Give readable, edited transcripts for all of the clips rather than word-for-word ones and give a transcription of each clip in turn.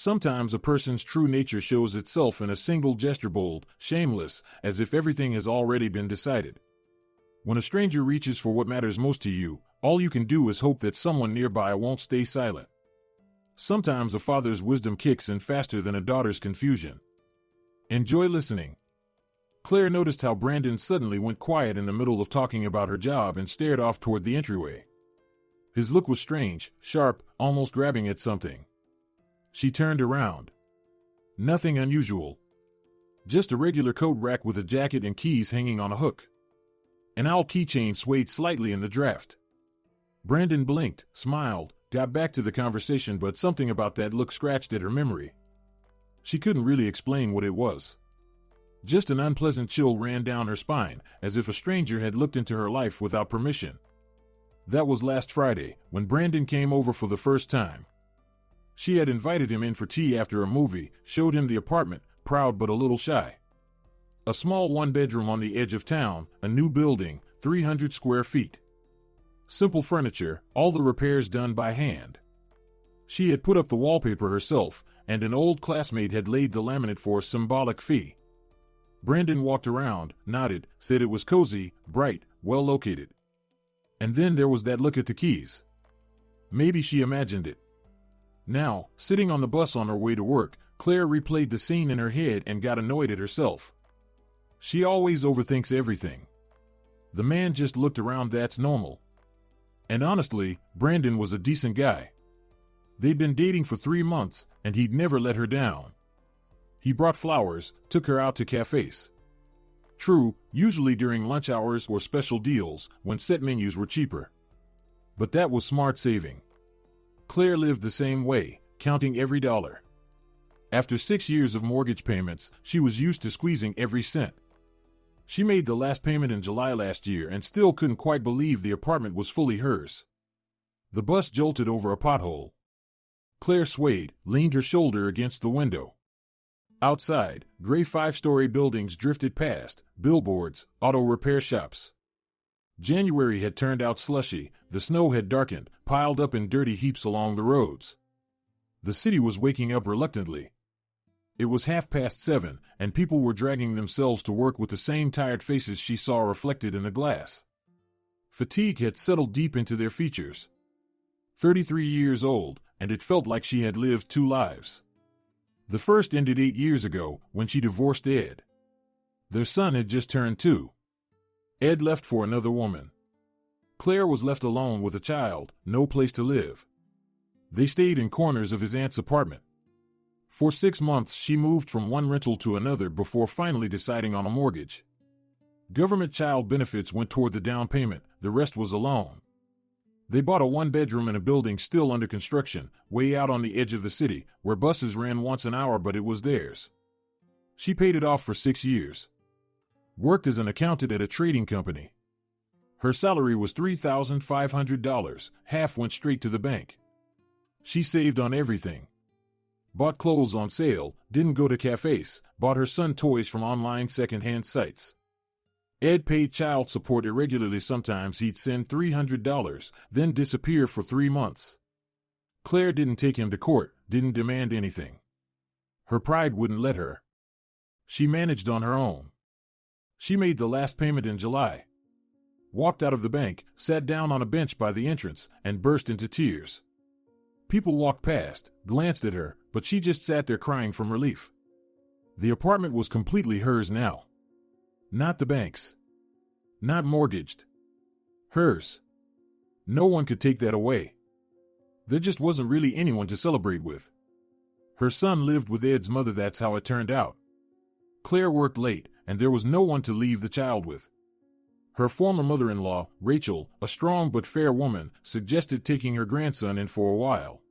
Sometimes a person's true nature shows itself in a single gesture, bold, shameless, as if everything has already been decided. When a stranger reaches for what matters most to you, all you can do is hope that someone nearby won't stay silent. Sometimes a father's wisdom kicks in faster than a daughter's confusion. Enjoy listening. Claire noticed how Brandon suddenly went quiet in the middle of talking about her job and stared off toward the entryway. His look was strange, sharp, almost grabbing at something. She turned around. Nothing unusual. Just a regular coat rack with a jacket and keys hanging on a hook. An owl keychain swayed slightly in the draft. Brandon blinked, smiled, got back to the conversation, but something about that look scratched at her memory. She couldn't really explain what it was. Just an unpleasant chill ran down her spine, as if a stranger had looked into her life without permission. That was last Friday, when Brandon came over for the first time. She had invited him in for tea after a movie, showed him the apartment, proud but a little shy. A small one-bedroom on the edge of town, a new building, 300 square feet. Simple furniture, all the repairs done by hand. She had put up the wallpaper herself, and an old classmate had laid the laminate for a symbolic fee. Brandon walked around, nodded, said it was cozy, bright, well located. And then there was that look at the keys. Maybe she imagined it. Now, sitting on the bus on her way to work, Claire replayed the scene in her head and got annoyed at herself. She always overthinks everything. The man just looked around, that's normal. And honestly, Brandon was a decent guy. They'd been dating for 3 months, and he'd never let her down. He brought flowers, took her out to cafes. True, usually during lunch hours or special deals, when set menus were cheaper. But that was smart saving. Claire lived the same way, counting every dollar. After 6 years of mortgage payments, she was used to squeezing every cent. She made the last payment in July last year and still couldn't quite believe the apartment was fully hers. The bus jolted over a pothole. Claire swayed, leaned her shoulder against the window. Outside, gray 5-story buildings drifted past, billboards, auto repair shops. January had turned out slushy, the snow had darkened, piled up in dirty heaps along the roads. The city was waking up reluctantly. It was 7:30, and people were dragging themselves to work with the same tired faces she saw reflected in the glass. Fatigue had settled deep into their features. 33 years old, and it felt like she had lived 2 lives. The first ended 8 years ago, when she divorced Ed. Their son had just turned 2. Ed left for another woman. Claire was left alone with a child, no place to live. They stayed in corners of his aunt's apartment. For 6 months she moved from one rental to another before finally deciding on a mortgage. Government child benefits went toward the down payment, the rest was a loan. They bought a 1-bedroom in a building still under construction, way out on the edge of the city, where buses ran once an hour, but it was theirs. She paid it off for 6 years. Worked as an accountant at a trading company. Her salary was $3,500, half went straight to the bank. She saved on everything. Bought clothes on sale, didn't go to cafes, bought her son toys from online second-hand sites. Ed paid child support irregularly. Sometimes he'd send $300, then disappear for 3 months. Claire didn't take him to court, didn't demand anything. Her pride wouldn't let her. She managed on her own. She made the last payment in July. Walked out of the bank, sat down on a bench by the entrance, and burst into tears. People walked past, glanced at her, but she just sat there crying from relief. The apartment was completely hers now. Not the bank's. Not mortgaged. Hers. No one could take that away. There just wasn't really anyone to celebrate with. Her son lived with Ed's mother, that's how it turned out. Claire worked late, and there was no one to leave the child with. Her former mother-in-law, Rachel, a strong but fair woman, suggested taking her grandson in for a while.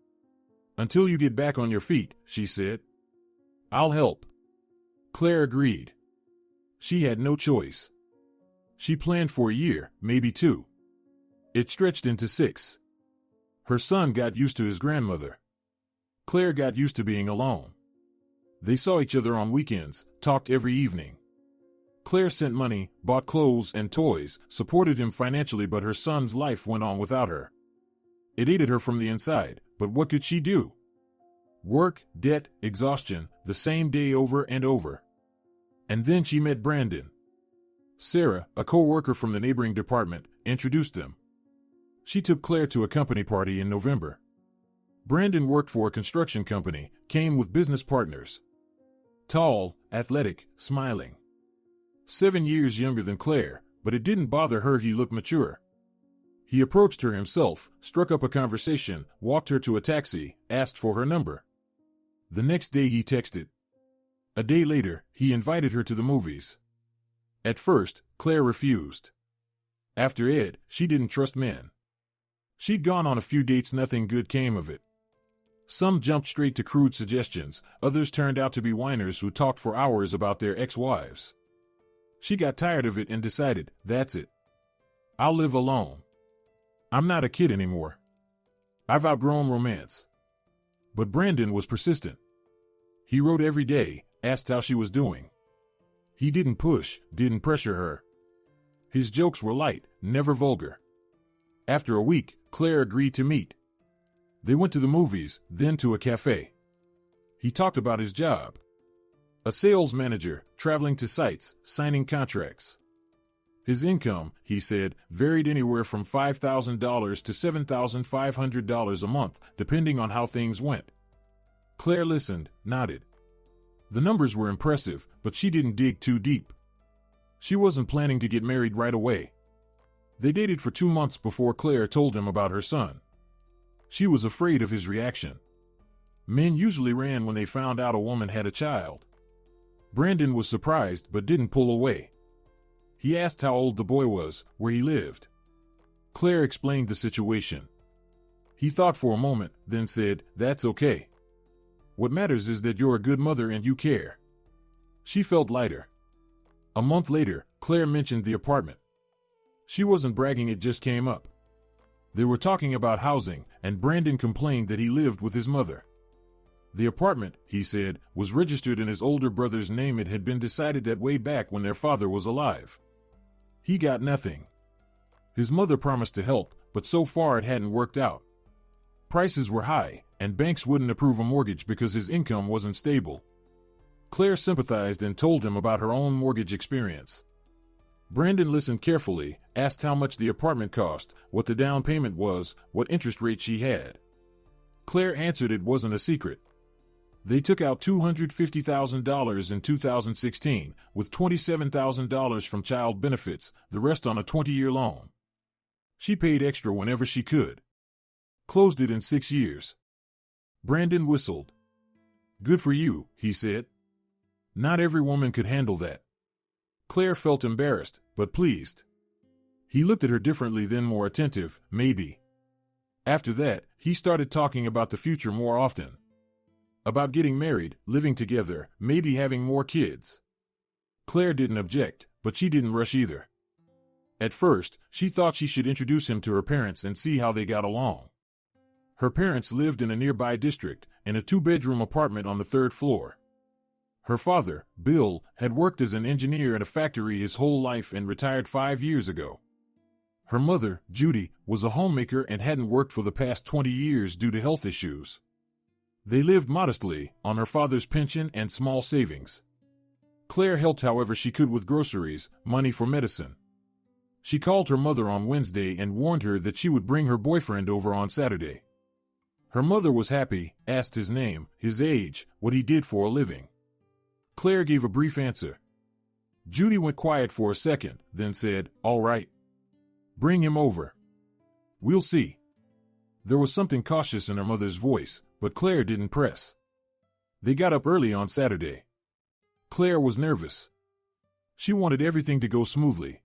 "Until you get back on your feet," she said. "I'll help." Claire agreed. She had no choice. She planned for a year, maybe 2. It stretched into 6. Her son got used to his grandmother. Claire got used to being alone. They saw each other on weekends, talked every evening. Claire sent money, bought clothes and toys, supported him financially, but her son's life went on without her. It ate at her from the inside, but what could she do? Work, debt, exhaustion, the same day over and over. And then she met Brandon. Sarah, a co-worker from the neighboring department, introduced them. She took Claire to a company party in November. Brandon worked for a construction company, came with business partners. Tall, athletic, smiling. 7 years younger than Claire, but it didn't bother her he looked mature. He approached her himself, struck up a conversation, walked her to a taxi, asked for her number. The next day he texted. A day later, he invited her to the movies. At first, Claire refused. After Ed, she didn't trust men. She'd gone on a few dates, nothing good came of it. Some jumped straight to crude suggestions, others turned out to be whiners who talked for hours about their ex-wives. She got tired of it and decided, that's it. I'll live alone. I'm not a kid anymore. I've outgrown romance. But Brandon was persistent. He wrote every day, asked how she was doing. He didn't push, didn't pressure her. His jokes were light, never vulgar. After a week, Claire agreed to meet. They went to the movies, then to a cafe. He talked about his job. A sales manager, traveling to sites, signing contracts. His income, he said, varied anywhere from $5,000 to $7,500 a month, depending on how things went. Claire listened, nodded. The numbers were impressive, but she didn't dig too deep. She wasn't planning to get married right away. They dated for 2 months before Claire told him about her son. She was afraid of his reaction. Men usually ran when they found out a woman had a child. Brandon was surprised but didn't pull away. He asked how old the boy was, where he lived. Claire explained the situation. He thought for a moment, then said, "That's okay. What matters is that you're a good mother and you care." She felt lighter. A month later, Claire mentioned the apartment. She wasn't bragging, it just came up. They were talking about housing, and Brandon complained that he lived with his mother. The apartment, he said, was registered in his older brother's name. It had been decided that way back when their father was alive. He got nothing. His mother promised to help, but so far it hadn't worked out. Prices were high, and banks wouldn't approve a mortgage because his income wasn't stable. Claire sympathized and told him about her own mortgage experience. Brandon listened carefully, asked how much the apartment cost, what the down payment was, what interest rate she had. Claire answered it wasn't a secret. They took out $250,000 in 2016, with $27,000 from child benefits, the rest on a 20-year loan. She paid extra whenever she could. Closed it in 6 years. Brandon whistled. "Good for you," he said. Not every woman could handle that. Claire felt embarrassed, but pleased. He looked at her differently, then more attentive, maybe. After that, he started talking about the future more often. About getting married, living together, maybe having more kids. Claire didn't object, but she didn't rush either. At first, she thought she should introduce him to her parents and see how they got along. Her parents lived in a nearby district, in a 2-bedroom apartment on the 3rd floor. Her father, Bill, had worked as an engineer at a factory his whole life and retired 5 years ago. Her mother, Judy, was a homemaker and hadn't worked for the past 20 years due to health issues. They lived modestly, on her father's pension and small savings. Claire helped however she could with groceries, money for medicine. She called her mother on Wednesday and warned her that she would bring her boyfriend over on Saturday. Her mother was happy, asked his name, his age, what he did for a living. Claire gave a brief answer. Judy went quiet for a second, then said, "All right. Bring him over. We'll see." There was something cautious in her mother's voice, but Claire didn't press. They got up early on Saturday. Claire was nervous. She wanted everything to go smoothly.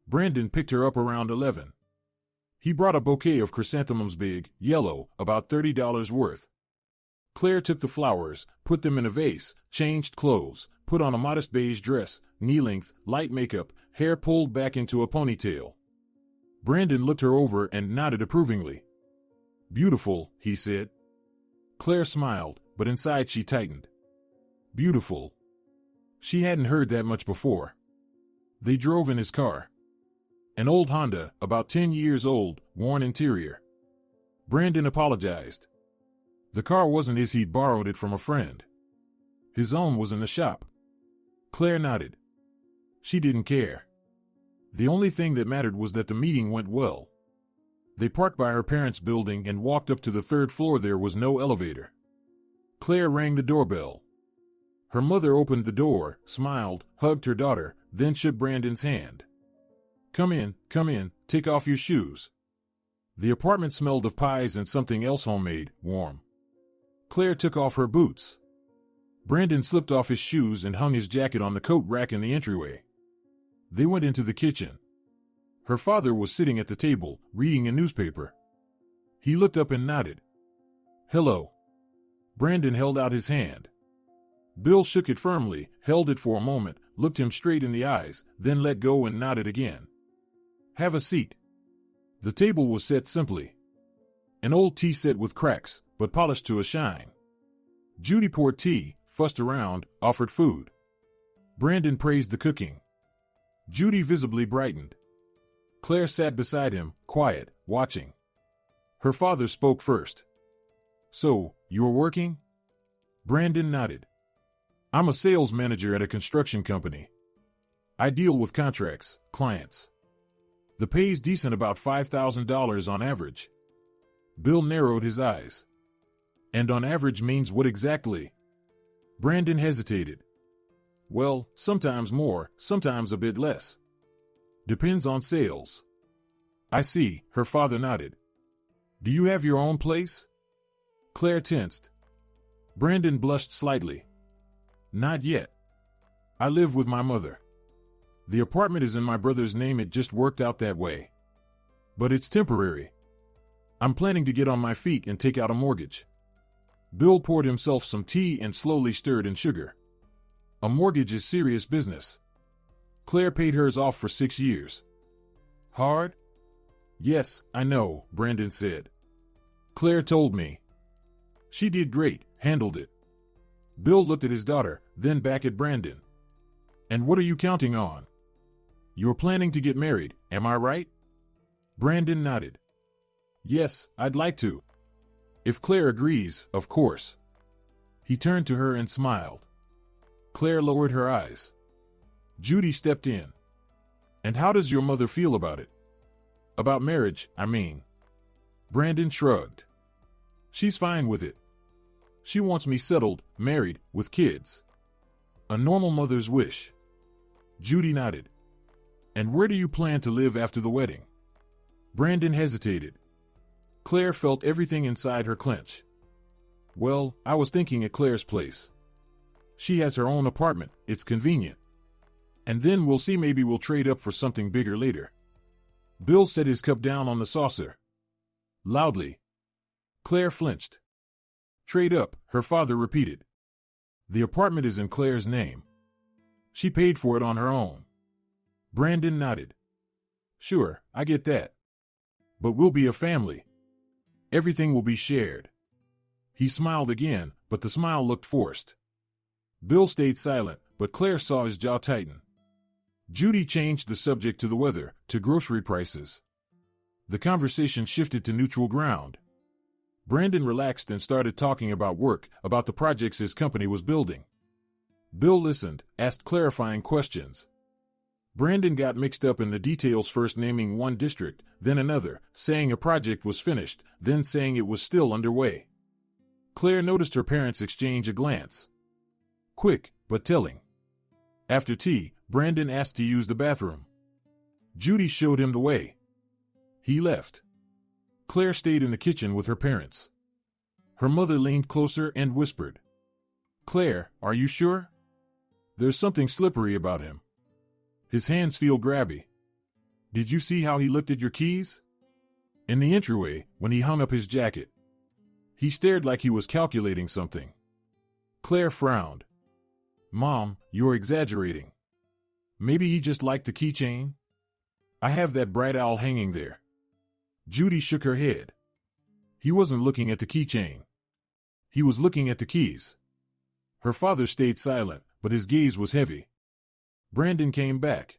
Brandon picked her up around 11. He brought a bouquet of chrysanthemums, big, yellow, about $30 worth. Claire took the flowers, put them in a vase, changed clothes, put on a modest beige dress, knee-length, light makeup, hair pulled back into a ponytail. Brandon looked her over and nodded approvingly. "Beautiful," he said. Claire smiled, but inside she tightened. Beautiful. She hadn't heard that much before. They drove in his car. An old Honda, about 10 years old, worn interior. Brandon apologized. The car wasn't his, he'd borrowed it from a friend. His own was in the shop. Claire nodded. She didn't care. The only thing that mattered was that the meeting went well. They parked by her parents' building and walked up to the third floor. There was no elevator. Claire rang the doorbell. Her mother opened the door, smiled, hugged her daughter, then shook Brandon's hand. Come in, take off your shoes. The apartment smelled of pies and something else homemade, warm. Claire took off her boots. Brandon slipped off his shoes and hung his jacket on the coat rack in the entryway. They went into the kitchen. Her father was sitting at the table, reading a newspaper. He looked up and nodded. Hello. Brandon held out his hand. Bill shook it firmly, held it for a moment, looked him straight in the eyes, then let go and nodded again. Have a seat. The table was set simply. An old tea set with cracks, but polished to a shine. Judy poured tea, fussed around, offered food. Brandon praised the cooking. Judy visibly brightened. Claire sat beside him, quiet, watching. Her father spoke first. So, you're working? Brandon nodded. I'm a sales manager at a construction company. I deal with contracts, clients. The pay's decent, about $5,000 on average. Bill narrowed his eyes. And on average means what exactly? Brandon hesitated. Well, sometimes more, sometimes a bit less. Depends on sales. I see, her father nodded. Do you have your own place? Claire tensed. Brandon blushed slightly. Not yet. I live with my mother. The apartment is in my brother's name, it just worked out that way. But it's temporary. I'm planning to get on my feet and take out a mortgage. Bill poured himself some tea and slowly stirred in sugar. A mortgage is serious business. Claire paid hers off for 6 years. Hard? Yes, I know, Brandon said. Claire told me. She did great, handled it. Bill looked at his daughter, then back at Brandon. And what are you counting on? You're planning to get married, am I right? Brandon nodded. Yes, I'd like to. If Claire agrees, of course. He turned to her and smiled. Claire lowered her eyes. Judy stepped in. And how does your mother feel about it? About marriage, I mean. Brandon shrugged. She's fine with it. She wants me settled, married, with kids. A normal mother's wish. Judy nodded. And where do you plan to live after the wedding? Brandon hesitated. Claire felt everything inside her clench. Well, I was thinking at Claire's place. She has her own apartment, it's convenient. And then we'll see, maybe we'll trade up for something bigger later. Bill set his cup down on the saucer. Loudly. Claire flinched. Trade up, her father repeated. The apartment is in Claire's name. She paid for it on her own. Brandon nodded. Sure, I get that. But we'll be a family. Everything will be shared. He smiled again, but the smile looked forced. Bill stayed silent, but Claire saw his jaw tighten. Judy changed the subject to the weather, to grocery prices. The conversation shifted to neutral ground. Brandon relaxed and started talking about work, about the projects his company was building. Bill listened, asked clarifying questions. Brandon got mixed up in the details, first naming one district, then another, saying a project was finished, then saying it was still underway. Claire noticed her parents exchange a glance. Quick, but telling. After tea, Brandon asked to use the bathroom. Judy showed him the way. He left. Claire stayed in the kitchen with her parents. Her mother leaned closer and whispered, Claire, are you sure? There's something slippery about him. His hands feel grabby. Did you see how he looked at your keys? In the entryway, when he hung up his jacket. He stared like he was calculating something. Claire frowned. Mom, you're exaggerating. Maybe he just liked the keychain? I have that bright owl hanging there. Judy shook her head. He wasn't looking at the keychain. He was looking at the keys. Her father stayed silent, but his gaze was heavy. Brandon came back.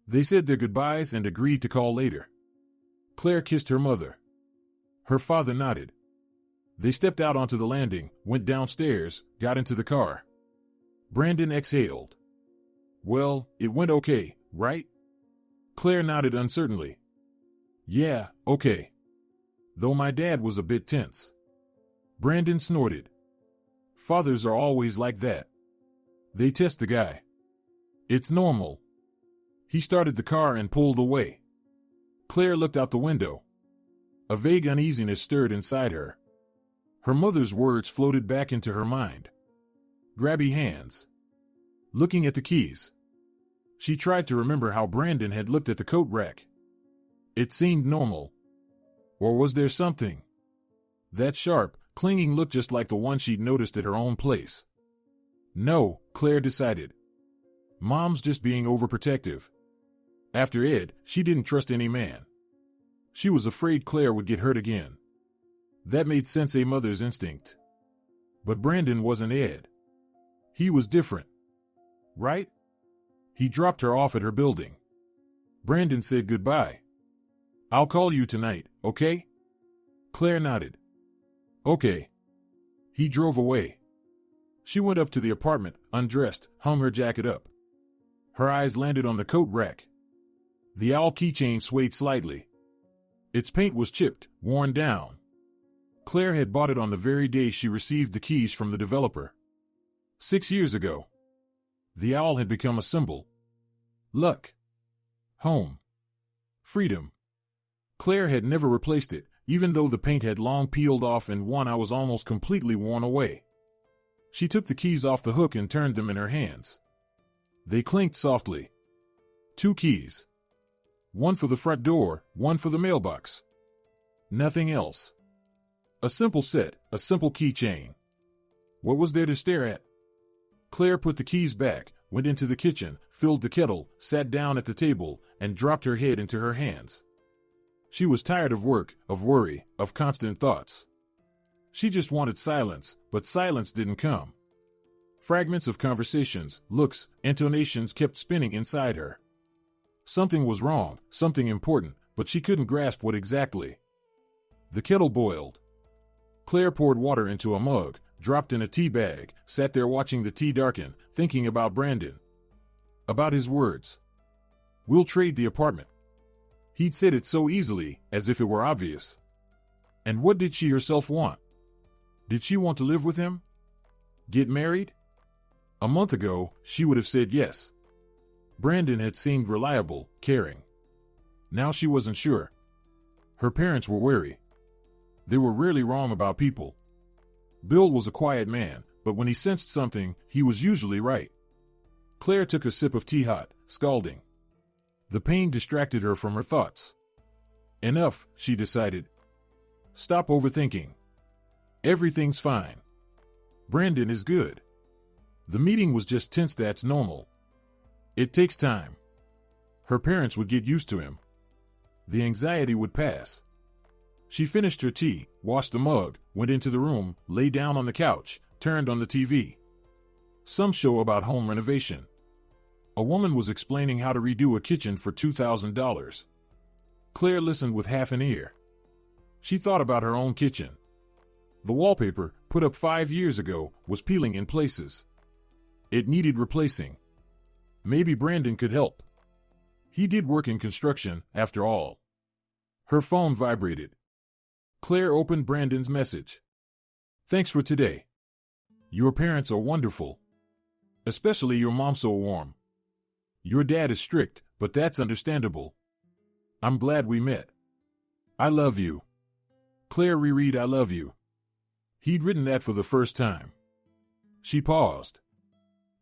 They said their goodbyes and agreed to call later. Claire kissed her mother. Her father nodded. They stepped out onto the landing, went downstairs, got into the car. Brandon exhaled. Well, it went okay, right? Claire nodded uncertainly. Yeah, okay. Though my dad was a bit tense. Brandon snorted. Fathers are always like that. They test the guy. It's normal. He started the car and pulled away. Claire looked out the window. A vague uneasiness stirred inside her. Her mother's words floated back into her mind. Grabby hands. Looking at the keys. She tried to remember how Brandon had looked at the coat rack. It seemed normal. Or was there something? That sharp, clinging look just like the one she'd noticed at her own place. No, Claire decided. Mom's just being overprotective. After Ed, she didn't trust any man. She was afraid Claire would get hurt again. That made sense, a mother's instinct. But Brandon wasn't Ed. He was different. Right? He dropped her off at her building. Brandon said goodbye. I'll call you tonight, okay? Claire nodded. Okay. He drove away. She went up to the apartment, undressed, hung her jacket up. Her eyes landed on the coat rack. The owl keychain swayed slightly. Its paint was chipped, worn down. Claire had bought it on the very day she received the keys from the developer. 6 years ago. The owl had become a symbol. Luck. Home. Freedom. Claire had never replaced it, even though the paint had long peeled off and one eye was almost completely worn away. She took the keys off the hook and turned them in her hands. They clinked softly. 2 keys. One for the front door, one for the mailbox. Nothing else. A simple set, a simple keychain. What was there to stare at? Claire put the keys back, went into the kitchen, filled the kettle, sat down at the table, and dropped her head into her hands. She was tired of work, of worry, of constant thoughts. She just wanted silence, but silence didn't come. Fragments of conversations, looks, intonations kept spinning inside her. Something was wrong, something important, but she couldn't grasp what exactly. The kettle boiled. Claire poured water into a mug, dropped in a tea bag, sat there watching the tea darken, thinking about Brandon. About his words. We'll trade the apartment. He'd said it so easily, as if it were obvious. And what did she herself want? Did she want to live with him? Get married? A month ago, she would have said yes. Brandon had seemed reliable, caring. Now she wasn't sure. Her parents were wary. They were rarely wrong about people. Bill was a quiet man, but when he sensed something, he was usually right. Claire took a sip of tea hot, scalding. The pain distracted her from her thoughts. Enough, she decided. Stop overthinking. Everything's fine. Brandon is good. The meeting was just tense, that's normal. It takes time. Her parents would get used to him. The anxiety would pass. She finished her tea, washed the mug, went into the room, lay down on the couch, turned on the TV. Some show about home renovation. A woman was explaining how to redo a kitchen for $2,000. Claire listened with half an ear. She thought about her own kitchen. The wallpaper, put up 5 years ago, was peeling in places. It needed replacing. Maybe Brandon could help. He did work in construction, after all. Her phone vibrated. Claire opened Brandon's message. Thanks for today. Your parents are wonderful. Especially your mom, so warm. Your dad is strict, but that's understandable. I'm glad we met. I love you. Claire reread I love you. He'd written that for the first time. She paused.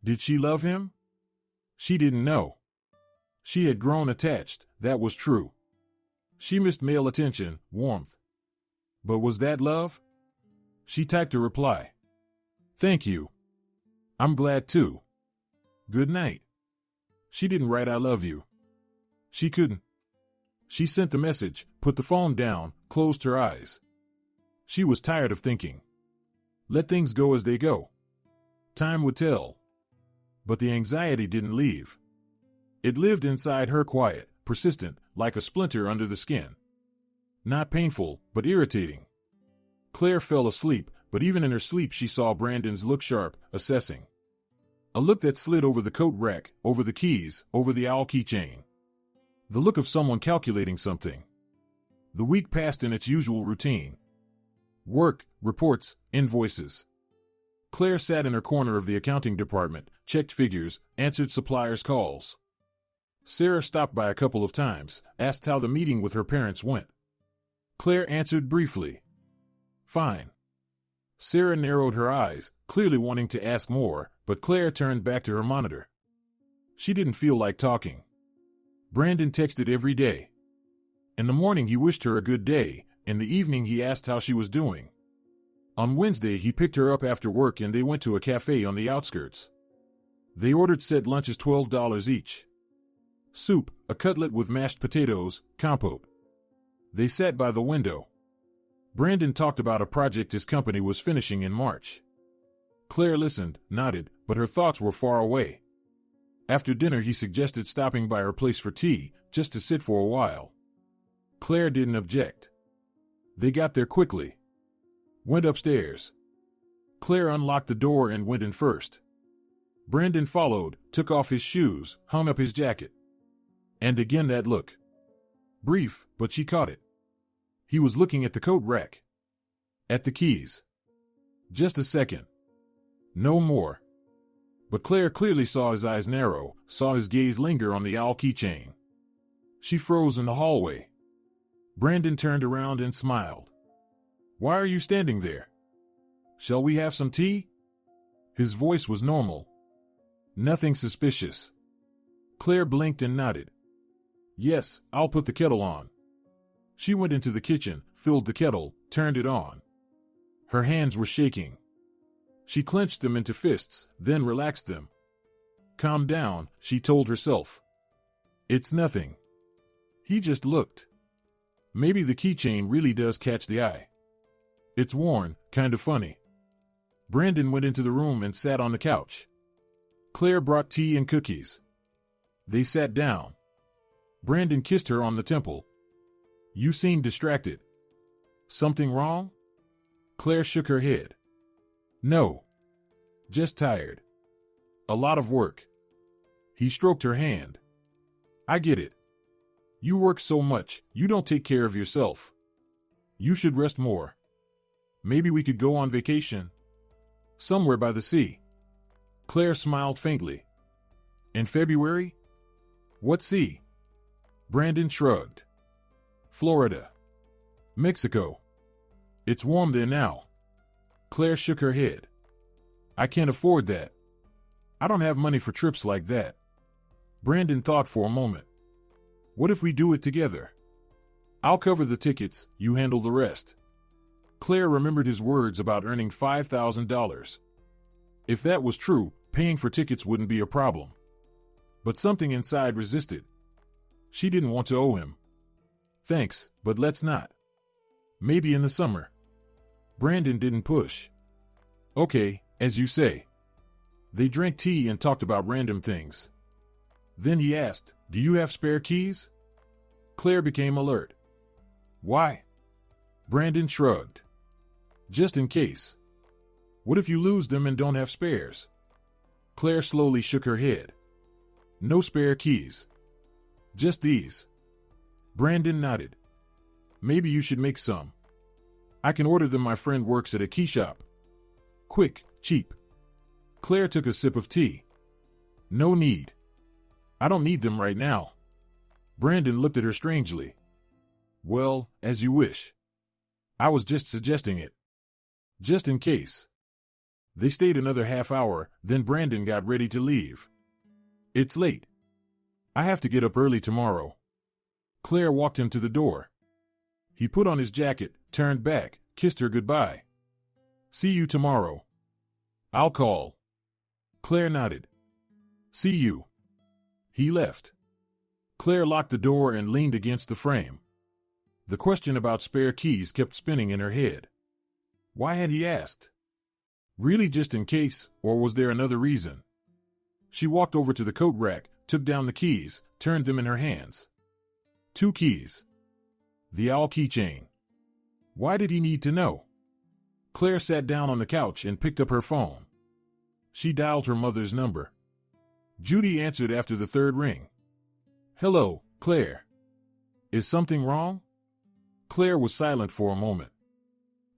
Did she love him? She didn't know. She had grown attached, that was true. She missed male attention, warmth. But was that love? She typed a reply. Thank you. I'm glad too. Good night. She didn't write I love you. She couldn't. She sent the message, put the phone down, closed her eyes. She was tired of thinking. Let things go as they go. Time would tell. But the anxiety didn't leave. It lived inside her, quiet, persistent, like a splinter under the skin. Not painful, but irritating. Claire fell asleep, but even in her sleep she saw Brandon's look sharp, assessing. A look that slid over the coat rack, over the keys, over the owl keychain. The look of someone calculating something. The week passed in its usual routine. Work, reports, invoices. Claire sat in her corner of the accounting department, checked figures, answered suppliers' calls. Sarah stopped by a couple of times, asked how the meeting with her parents went. Claire answered briefly. Fine. Sarah narrowed her eyes, clearly wanting to ask more, but Claire turned back to her monitor. She didn't feel like talking. Brandon texted every day. In the morning he wished her a good day, in the evening he asked how she was doing. On Wednesday he picked her up after work and they went to a cafe on the outskirts. They ordered said lunches $12 each. Soup, a cutlet with mashed potatoes, compote. They sat by the window. Brandon talked about a project his company was finishing in March. Claire listened, nodded, but her thoughts were far away. After dinner he suggested stopping by her place for tea, just to sit for a while. Claire didn't object. They got there quickly. Went upstairs. Claire unlocked the door and went in first. Brandon followed, took off his shoes, hung up his jacket. And again that look. Brief, but she caught it. He was looking at the coat rack. At the keys. Just a second. No more. But Claire clearly saw his eyes narrow, saw his gaze linger on the owl keychain. She froze in the hallway. Brandon turned around and smiled. Why are you standing there? Shall we have some tea? His voice was normal. Nothing suspicious. Claire blinked and nodded. Yes, I'll put the kettle on. She went into the kitchen, filled the kettle, turned it on. Her hands were shaking. She clenched them into fists, then relaxed them. Calm down, she told herself. It's nothing. He just looked. Maybe the keychain really does catch the eye. It's worn, kind of funny. Brandon went into the room and sat on the couch. Claire brought tea and cookies. They sat down. Brandon kissed her on the temple. You seem distracted. Something wrong? Claire shook her head. No. Just tired. A lot of work. He stroked her hand. I get it. You work so much, you don't take care of yourself. You should rest more. Maybe we could go on vacation. Somewhere by the sea. Claire smiled faintly. In February? What sea? Brandon shrugged. Florida. Mexico. It's warm there now. Claire shook her head. I can't afford that. I don't have money for trips like that. Brandon thought for a moment. What if we do it together? I'll cover the tickets, you handle the rest. Claire remembered his words about earning $5,000. If that was true, paying for tickets wouldn't be a problem. But something inside resisted. She didn't want to owe him. Thanks, but let's not. Maybe in the summer. Brandon didn't push. Okay, as you say. They drank tea and talked about random things. Then he asked, do you have spare keys? Claire became alert. Why? Brandon shrugged. Just in case. What if you lose them and don't have spares? Claire slowly shook her head. No spare keys. Just these. Brandon nodded. Maybe you should make some. I can order them. My friend works at a key shop. Quick, cheap. Claire took a sip of tea. No need. I don't need them right now. Brandon looked at her strangely. Well, as you wish. I was just suggesting it. Just in case. They stayed another half hour, then Brandon got ready to leave. It's late. I have to get up early tomorrow. Claire walked him to the door. He put on his jacket, turned back, kissed her goodbye. See you tomorrow. I'll call. Claire nodded. See you. He left. Claire locked the door and leaned against the frame. The question about spare keys kept spinning in her head. Why had he asked? Really just in case, or was there another reason? She walked over to the coat rack, took down the keys, turned them in her hands. 2 keys. The owl keychain. Why did he need to know? Claire sat down on the couch and picked up her phone. She dialed her mother's number. Judy answered after the third ring. "Hello, Claire. Is something wrong?" Claire was silent for a moment.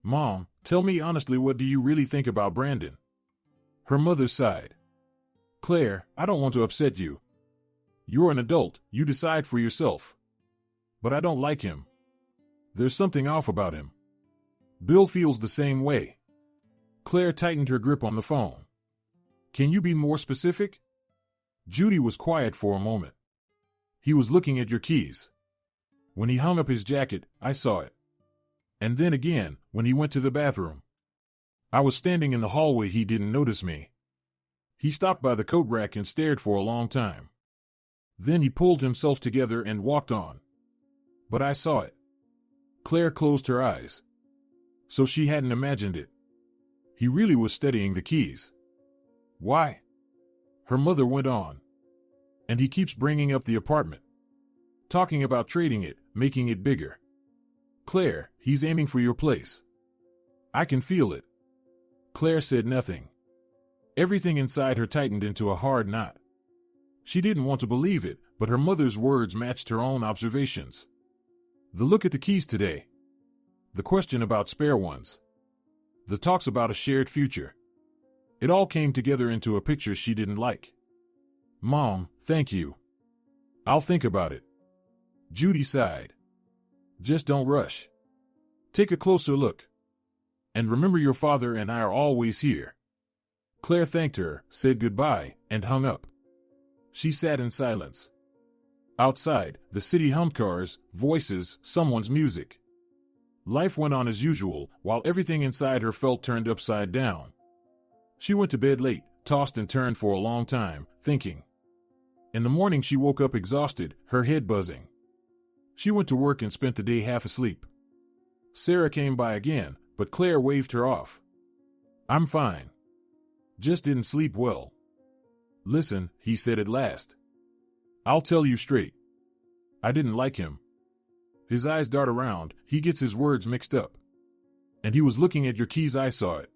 "Mom, tell me honestly, what do you really think about Brandon?" Her mother sighed. "Claire, I don't want to upset you. You're an adult, you decide for yourself. But I don't like him. There's something off about him. Bill feels the same way." Claire tightened her grip on the phone. "Can you be more specific?" Judy was quiet for a moment. "He was looking at your keys. When he hung up his jacket, I saw it. And then again, when he went to the bathroom. I was standing in the hallway, he didn't notice me. He stopped by the coat rack and stared for a long time. Then he pulled himself together and walked on. But I saw it." Claire closed her eyes. So she hadn't imagined it. He really was studying the keys. "Why?" Her mother went on. "And he keeps bringing up the apartment. Talking about trading it, making it bigger. Claire, he's aiming for your place. I can feel it." Claire said nothing. Everything inside her tightened into a hard knot. She didn't want to believe it, but her mother's words matched her own observations. The look at the keys today. The question about spare ones. The talks about a shared future. It all came together into a picture she didn't like. "Mom, thank you. I'll think about it." Judy sighed. "Just don't rush. Take a closer look. And remember, your father and I are always here." Claire thanked her, said goodbye, and hung up. She sat in silence. Outside, the city hummed cars, voices, someone's music. Life went on as usual, while everything inside her felt turned upside down. She went to bed late, tossed and turned for a long time, thinking. In the morning she woke up exhausted, her head buzzing. She went to work and spent the day half asleep. Sarah came by again, but Claire waved her off. "I'm fine. Just didn't sleep well." "Listen," he said at last. "I'll tell you straight. I didn't like him." His eyes dart around, he gets his words mixed up. "And he was looking at your keys, I saw it.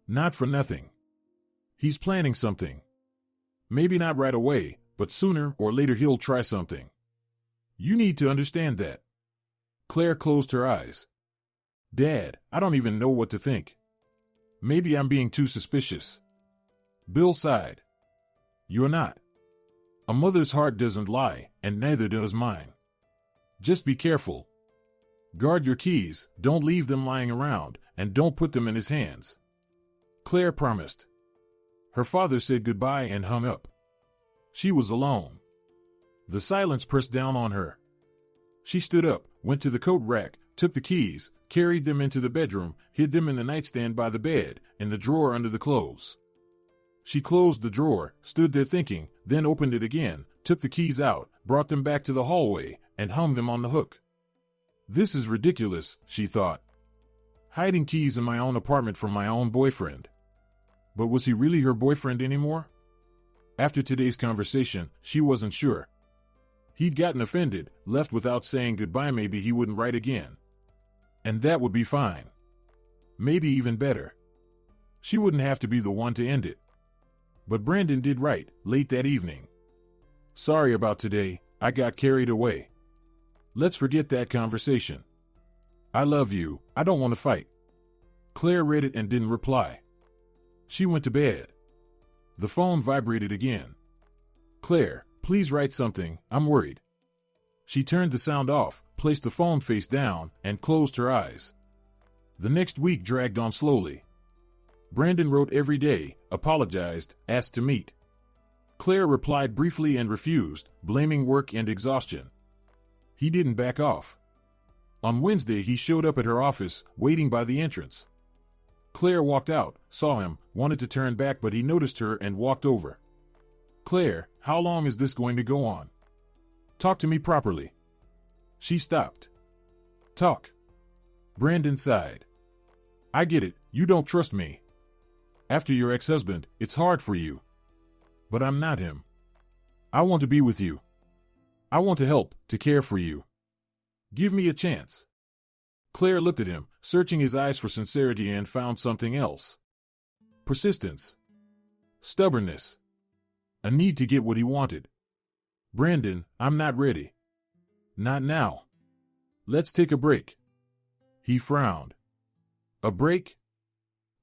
Not for nothing. He's planning something. Maybe not right away, but sooner or later he'll try something. You need to understand that." Claire closed her eyes. "Dad, I don't even know what to think. Maybe I'm being too suspicious." Bill sighed. "You're not. A mother's heart doesn't lie, and neither does mine. Just be careful. Guard your keys, don't leave them lying around, and don't put them in his hands." Claire promised. Her father said goodbye and hung up. She was alone. The silence pressed down on her. She stood up, went to the coat rack, took the keys, carried them into the bedroom, hid them in the nightstand by the bed, in the drawer under the clothes. She closed the drawer, stood there thinking, then opened it again, took the keys out, brought them back to the hallway, and hung them on the hook. "This is ridiculous," she thought. "Hiding keys in my own apartment from my own boyfriend." But was he really her boyfriend anymore? After today's conversation, she wasn't sure. He'd gotten offended, left without saying goodbye. Maybe he wouldn't write again. And that would be fine. Maybe even better. She wouldn't have to be the one to end it. But Brandon did write, late that evening. "Sorry about today, I got carried away. Let's forget that conversation. I love you, I don't want to fight." Claire read it and didn't reply. She went to bed. The phone vibrated again. "Claire, please write something, I'm worried." She turned the sound off, placed the phone face down, and closed her eyes. The next week dragged on slowly. Brandon wrote every day, apologized, asked to meet. Claire replied briefly and refused, blaming work and exhaustion. He didn't back off. On Wednesday he showed up at her office, waiting by the entrance. Claire walked out, saw him, wanted to turn back, but he noticed her and walked over. "Claire, how long is this going to go on? Talk to me properly." She stopped. "Talk." Brandon sighed. "I get it, you don't trust me. After your ex-husband, it's hard for you. But I'm not him. I want to be with you. I want to help, to care for you. Give me a chance." Claire looked at him, searching his eyes for sincerity, and found something else. Persistence. Stubbornness. A need to get what he wanted. Brandon, I'm not ready. Not now. Let's take a break. He frowned. A break?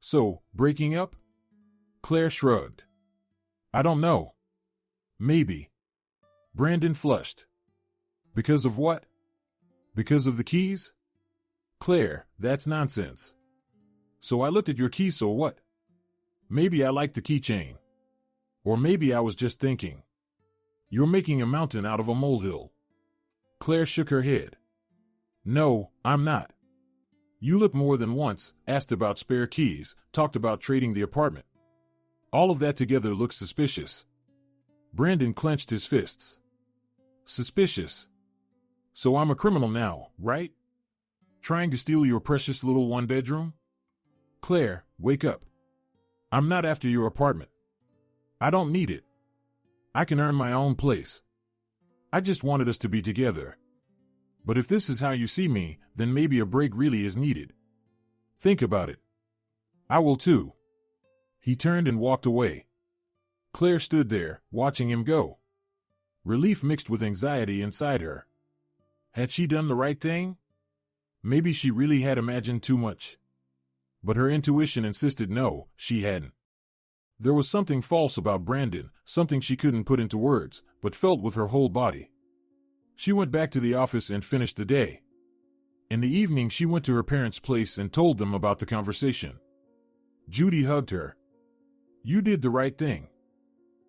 So, breaking up? Claire shrugged. I don't know. Maybe. Brandon flushed. Because of what? Because of the keys? Claire, that's nonsense. So I looked at your key, so what? Maybe I liked the keychain. Or maybe I was just thinking. You're making a mountain out of a molehill. Claire shook her head. No, I'm not. You looked more than once, asked about spare keys, talked about trading the apartment. All of that together looks suspicious. Brandon clenched his fists. Suspicious. So I'm a criminal now, right? Trying to steal your precious little one-bedroom? Claire, wake up. I'm not after your apartment. I don't need it. I can earn my own place. I just wanted us to be together. But if this is how you see me, then maybe a break really is needed. Think about it. I will too. He turned and walked away. Claire stood there, watching him go. Relief mixed with anxiety inside her. Had she done the right thing? Maybe she really had imagined too much. But her intuition insisted no, she hadn't. There was something false about Brandon, something she couldn't put into words, but felt with her whole body. She went back to the office and finished the day. In the evening, she went to her parents' place and told them about the conversation. Judy hugged her. You did the right thing.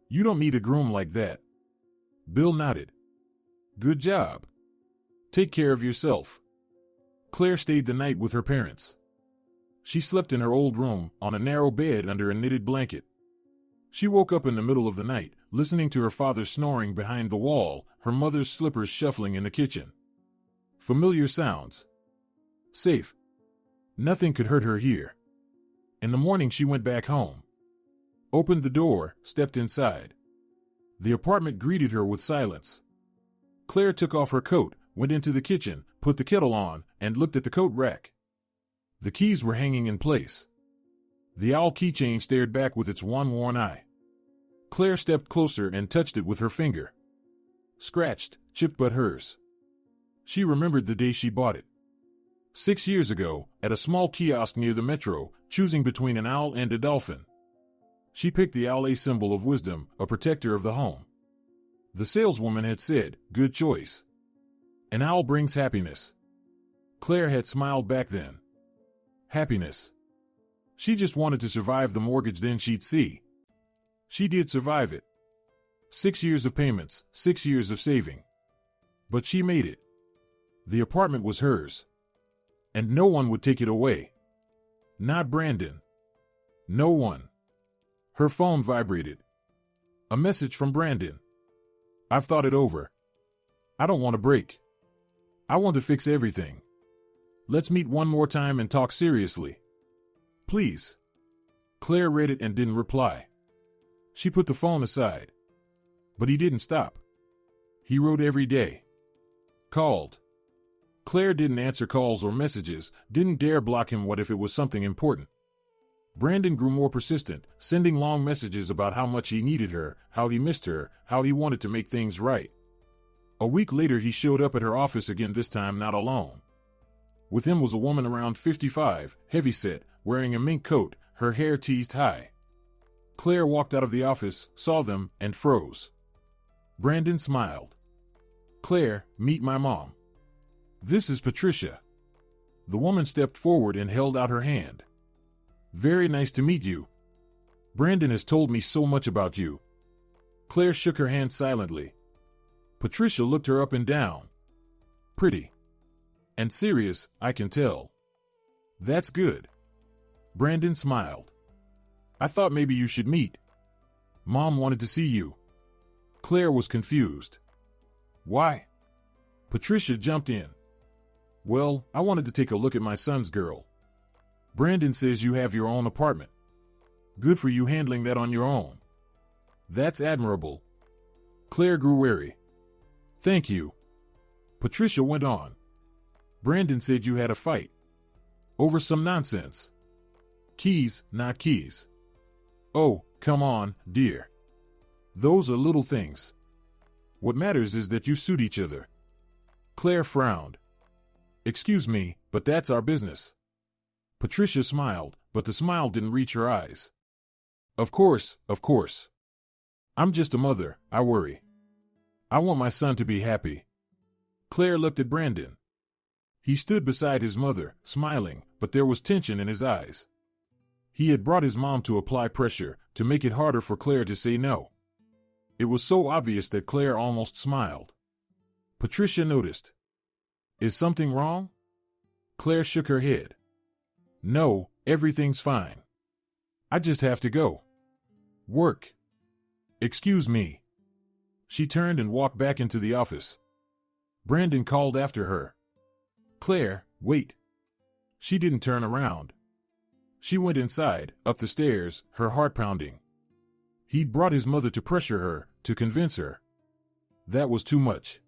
You don't need a groom like that. Bill nodded. Good job. Take care of yourself. Claire stayed the night with her parents. She slept in her old room, on a narrow bed under a knitted blanket. She woke up in the middle of the night, listening to her father snoring behind the wall, her mother's slippers shuffling in the kitchen. Familiar sounds. Safe. Nothing could hurt her here. In the morning she went back home. Opened the door, stepped inside. The apartment greeted her with silence. Claire took off her coat, went into the kitchen, put the kettle on, and looked at the coat rack. The keys were hanging in place. The owl keychain stared back with its one worn eye. Claire stepped closer and touched it with her finger. Scratched, chipped but hers. She remembered the day she bought it. 6 years ago, at a small kiosk near the metro, choosing between an owl and a dolphin. She picked the owl, a symbol of wisdom, a protector of the home. The saleswoman had said, good choice. An owl brings happiness. Claire had smiled back then. Happiness. She just wanted to survive the mortgage, then she'd see. She did survive it. 6 years of payments, 6 years of saving. But she made it. The apartment was hers. And no one would take it away. Not Brandon. No one. Her phone vibrated. A message from Brandon. I've thought it over. I don't want to break. I want to fix everything. Let's meet one more time and talk seriously. Please. Claire read it and didn't reply. She put the phone aside. But he didn't stop. He wrote every day. Called. Claire didn't answer calls or messages, didn't dare block him. What if it was something important? Brandon grew more persistent, sending long messages about how much he needed her, how he missed her, how he wanted to make things right. A week later he showed up at her office again, this time not alone. With him was a woman around 55, heavyset, wearing a mink coat, her hair teased high. Claire walked out of the office, saw them, and froze. Brandon smiled. Claire, meet my mom. This is Patricia. The woman stepped forward and held out her hand. Very nice to meet you. Brandon has told me so much about you. Claire shook her hand silently. Patricia looked her up and down. Pretty. And serious, I can tell. That's good. Brandon smiled. I thought maybe you should meet. Mom wanted to see you. Claire was confused. Why? Patricia jumped in. Well, I wanted to take a look at my son's girl. Brandon says you have your own apartment. Good for you handling that on your own. That's admirable. Claire grew wary. Thank you. Patricia went on. Brandon said you had a fight. Over some nonsense. Keys, not keys. Oh, come on, dear. Those are little things. What matters is that you suit each other. Claire frowned. Excuse me, but that's our business. Patricia smiled, but the smile didn't reach her eyes. Of course, of course. I'm just a mother, I worry. I want my son to be happy. Claire looked at Brandon. He stood beside his mother, smiling, but there was tension in his eyes. He had brought his mom to apply pressure, to make it harder for Claire to say no. It was so obvious that Claire almost smiled. Patricia noticed. Is something wrong? Claire shook her head. No, everything's fine. I just have to go. Work. Excuse me. She turned and walked back into the office. Brandon called after her. Claire, wait. She didn't turn around. She went inside, up the stairs, her heart pounding. He'd brought his mother to pressure her, to convince her. That was too much.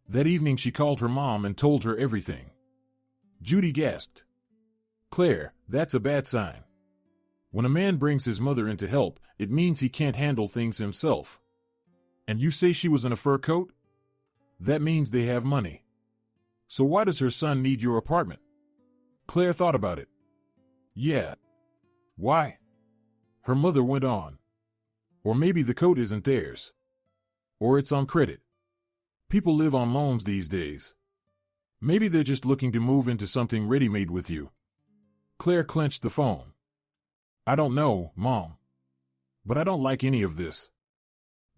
That evening she called her mom and told her everything. Judy gasped. Claire, that's a bad sign. When a man brings his mother in to help, it means he can't handle things himself. And you say she was in a fur coat? That means they have money. So why does her son need your apartment? Claire thought about it. Yeah. Why? Her mother went on. Or maybe the coat isn't theirs. Or it's on credit. People live on loans these days. Maybe they're just looking to move into something ready-made with you. Claire clenched the phone. I don't know, Mom. But I don't like any of this.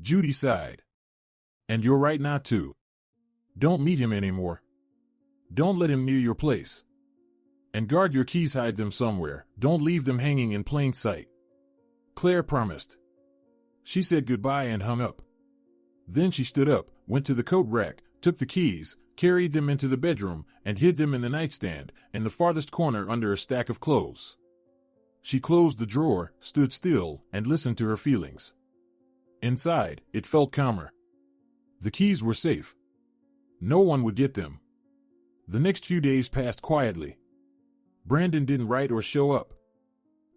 Judy sighed. And you're right not to. Don't meet him anymore. Don't let him near your place. And guard your keys, hide them somewhere. Don't leave them hanging in plain sight. Claire promised. She said goodbye and hung up. Then she stood up, went to the coat rack, took the keys, carried them into the bedroom, and hid them in the nightstand, in the farthest corner under a stack of clothes. She closed the drawer, stood still, and listened to her feelings. Inside, it felt calmer. The keys were safe. No one would get them. The next few days passed quietly. Brandon didn't write or show up.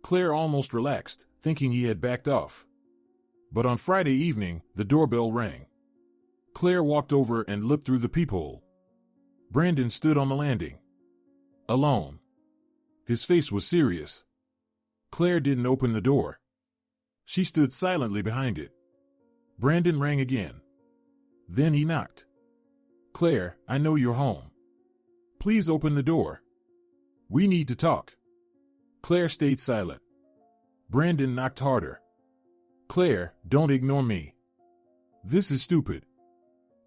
Claire almost relaxed, thinking he had backed off. But on Friday evening, the doorbell rang. Claire walked over and looked through the peephole. Brandon stood on the landing. Alone. His face was serious. Claire didn't open the door. She stood silently behind it. Brandon rang again. Then he knocked. Claire, I know you're home. Please open the door. We need to talk. Claire stayed silent. Brandon knocked harder. Claire, don't ignore me. This is stupid.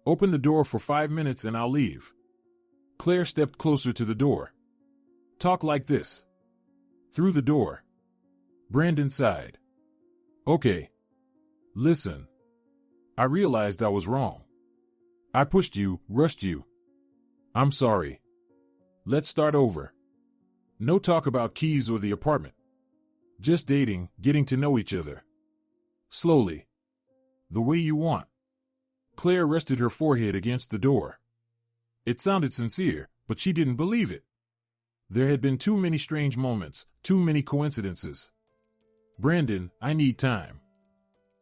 Open the door for 5 minutes and I'll leave. Claire stepped closer to the door. Talk like this. Through the door. Brandon sighed. Okay. Listen. I realized I was wrong. I pushed you, rushed you. I'm sorry. Let's start over. No talk about keys or the apartment. Just dating, getting to know each other. Slowly. The way you want. Claire rested her forehead against the door. It sounded sincere, but she didn't believe it. There had been too many strange moments, too many coincidences. Brandon, I need time.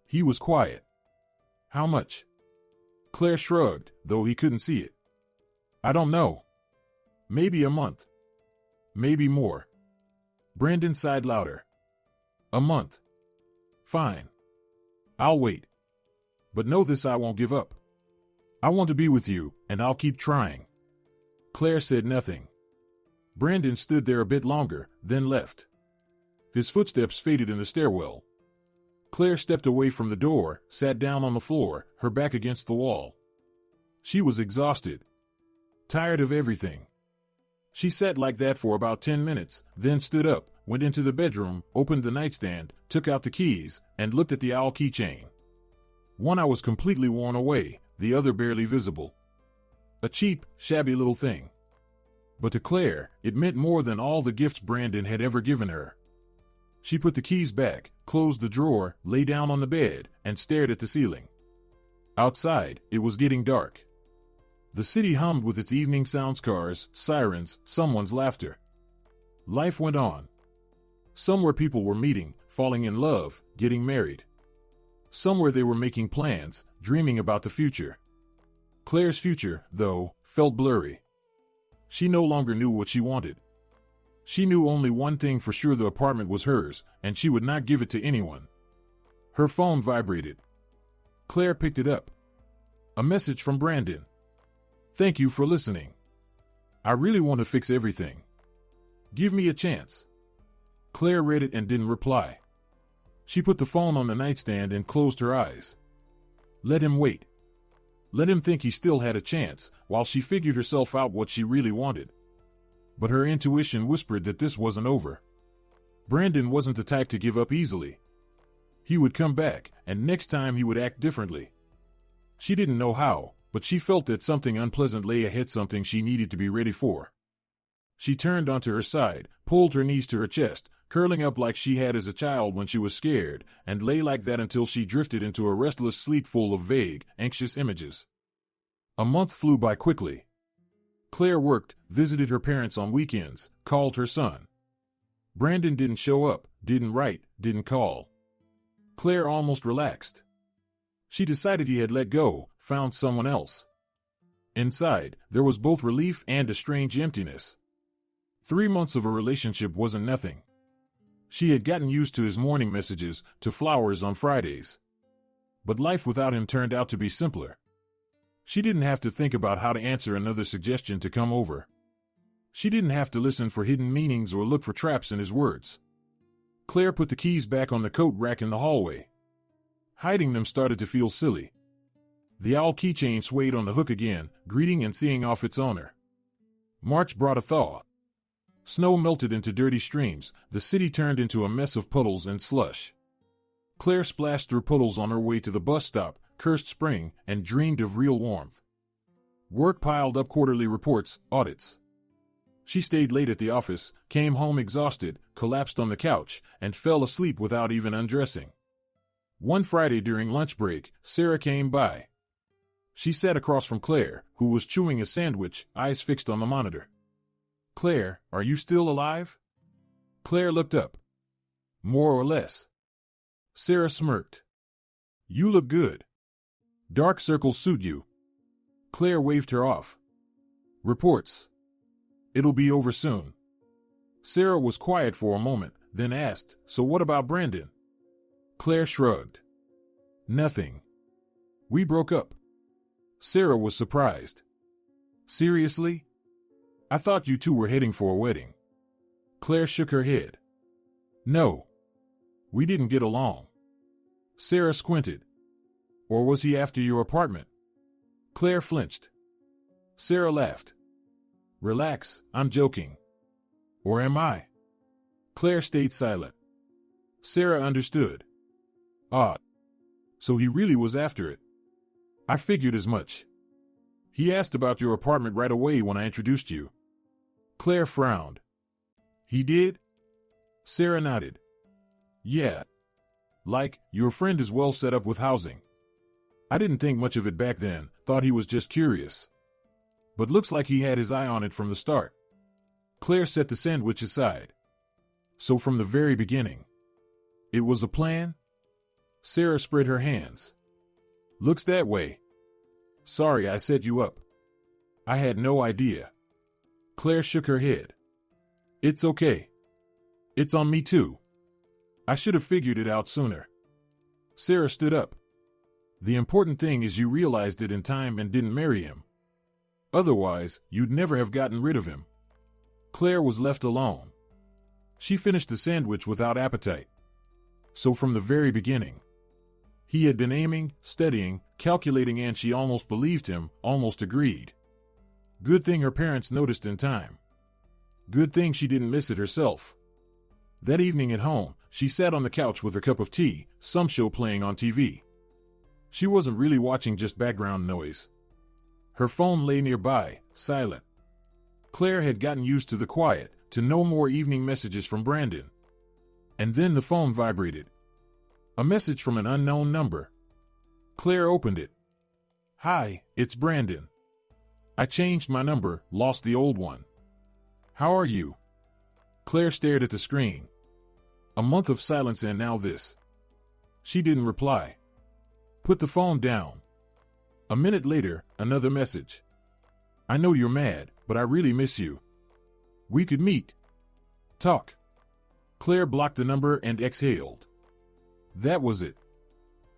He was quiet. How much? Claire shrugged, though he couldn't see it. I don't know. Maybe a month. Maybe more. Brandon sighed louder. A month. Fine. I'll wait. But know this, I won't give up. I want to be with you, and I'll keep trying. Claire said nothing. Brandon stood there a bit longer, then left. His footsteps faded in the stairwell. Claire stepped away from the door, sat down on the floor, her back against the wall. She was exhausted. Tired of everything. She sat like that for about 10 minutes, then stood up, went into the bedroom, opened the nightstand, took out the keys, and looked at the owl keychain. One eye was completely worn away, the other barely visible. A cheap, shabby little thing. But to Claire, it meant more than all the gifts Brandon had ever given her. She put the keys back, closed the drawer, lay down on the bed, and stared at the ceiling. Outside, it was getting dark. The city hummed with its evening sounds: cars, sirens, someone's laughter. Life went on. Somewhere people were meeting, falling in love, getting married. Somewhere they were making plans, dreaming about the future. Claire's future, though, felt blurry. She no longer knew what she wanted. She knew only one thing for sure: the apartment was hers, and she would not give it to anyone. Her phone vibrated. Claire picked it up. A message from Brandon. "Thank you for listening. I really want to fix everything. Give me a chance." Claire read it and didn't reply. She put the phone on the nightstand and closed her eyes. Let him wait. Let him think he still had a chance, while she figured herself out what she really wanted. But her intuition whispered that this wasn't over. Brandon wasn't the type to give up easily. He would come back, and next time he would act differently. She didn't know how, but she felt that something unpleasant lay ahead, something she needed to be ready for. She turned onto her side, pulled her knees to her chest, curling up like she had as a child when she was scared, and lay like that until she drifted into a restless sleep full of vague, anxious images. A month flew by quickly. Claire worked, visited her parents on weekends, called her son. Brandon didn't show up, didn't write, didn't call. Claire almost relaxed. She decided he had let go, found someone else. Inside, there was both relief and a strange emptiness. 3 months of a relationship wasn't nothing. She had gotten used to his morning messages, to flowers on Fridays. But life without him turned out to be simpler. She didn't have to think about how to answer another suggestion to come over. She didn't have to listen for hidden meanings or look for traps in his words. Claire put the keys back on the coat rack in the hallway. Hiding them started to feel silly. The owl keychain swayed on the hook again, greeting and seeing off its owner. March brought a thaw. Snow melted into dirty streams, the city turned into a mess of puddles and slush. Claire splashed through puddles on her way to the bus stop, cursed spring, and dreamed of real warmth. Work piled up: quarterly reports, audits. She stayed late at the office, came home exhausted, collapsed on the couch, and fell asleep without even undressing. One Friday during lunch break, Sarah came by. She sat across from Claire, who was chewing a sandwich, eyes fixed on the monitor. "Claire, are you still alive?" Claire looked up. "More or less." Sarah smirked. "You look good. Dark circles suit you." Claire waved her off. "Reports. It'll be over soon." Sarah was quiet for a moment, then asked, "So what about Brandon?" Claire shrugged. "Nothing. We broke up." Sarah was surprised. "Seriously? I thought you two were heading for a wedding." Claire shook her head. "No. We didn't get along." Sarah squinted. "Or was he after your apartment?" Claire flinched. Sarah laughed. "Relax, I'm joking." "Or am I?" Claire stayed silent. Sarah understood. "Ah. So he really was after it." "I figured as much. He asked about your apartment right away when I introduced you." Claire frowned. "He did?" Sarah nodded. "Yeah. Like, your friend is well set up with housing. I didn't think much of it back then, thought he was just curious. But looks like he had his eye on it from the start." Claire set the sandwich aside. "So from the very beginning, it was a plan?" Sarah spread her hands. "Looks that way. Sorry I set you up. I had no idea." Claire shook her head. "It's okay. It's on me too. I should have figured it out sooner." Sarah stood up. "The important thing is you realized it in time and didn't marry him. Otherwise, you'd never have gotten rid of him." Claire was left alone. She finished the sandwich without appetite. So from the very beginning, he had been aiming, studying, calculating, and she almost believed him, almost agreed. Good thing her parents noticed in time. Good thing she didn't miss it herself. That evening at home, she sat on the couch with her cup of tea, some show playing on TV. She wasn't really watching, just background noise. Her phone lay nearby, silent. Claire had gotten used to the quiet, to no more evening messages from Brandon. And then the phone vibrated. A message from an unknown number. Claire opened it. "Hi, it's Brandon." I changed my number, lost the old one. How are you? Claire stared at the screen. A month of silence and now this. She didn't reply. Put the phone down. A minute later, another message. I know you're mad, but I really miss you. We could meet. Talk. Claire blocked the number and exhaled. That was it.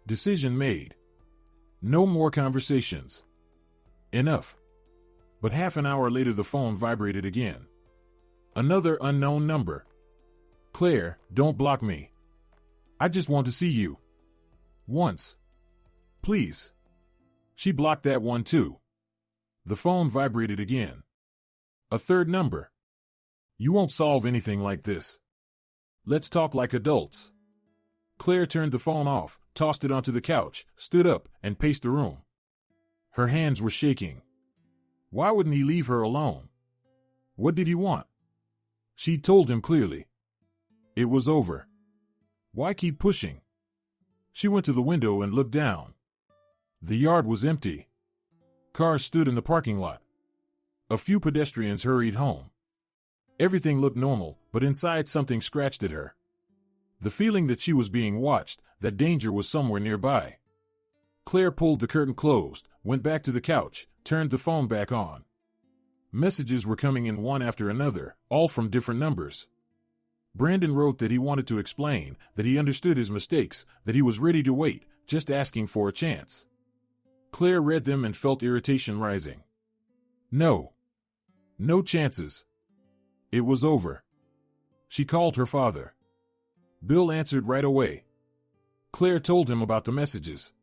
Decision made. No more conversations. Enough. But half an hour later the phone vibrated again. Another unknown number. Claire, don't block me. I just want to see you. Once. Please. She blocked that one too. The phone vibrated again. A third number. You won't solve anything like this. Let's talk like adults. Claire turned the phone off, tossed it onto the couch, stood up, and paced the room. Her hands were shaking. Why wouldn't he leave her alone? What did he want? She told him clearly. It was over. Why keep pushing? She went to the window and looked down. The yard was empty. Cars stood in the parking lot. A few pedestrians hurried home. Everything looked normal, but inside something scratched at her. The feeling that she was being watched, that danger was somewhere nearby. Claire pulled the curtain closed, went back to the couch, turned the phone back on. Messages were coming in one after another, all from different numbers. Brandon wrote that he wanted to explain, that he understood his mistakes, that he was ready to wait, just asking for a chance. Claire read them and felt irritation rising. No. No chances. It was over. She called her father. Bill answered right away. Claire told him about the messages.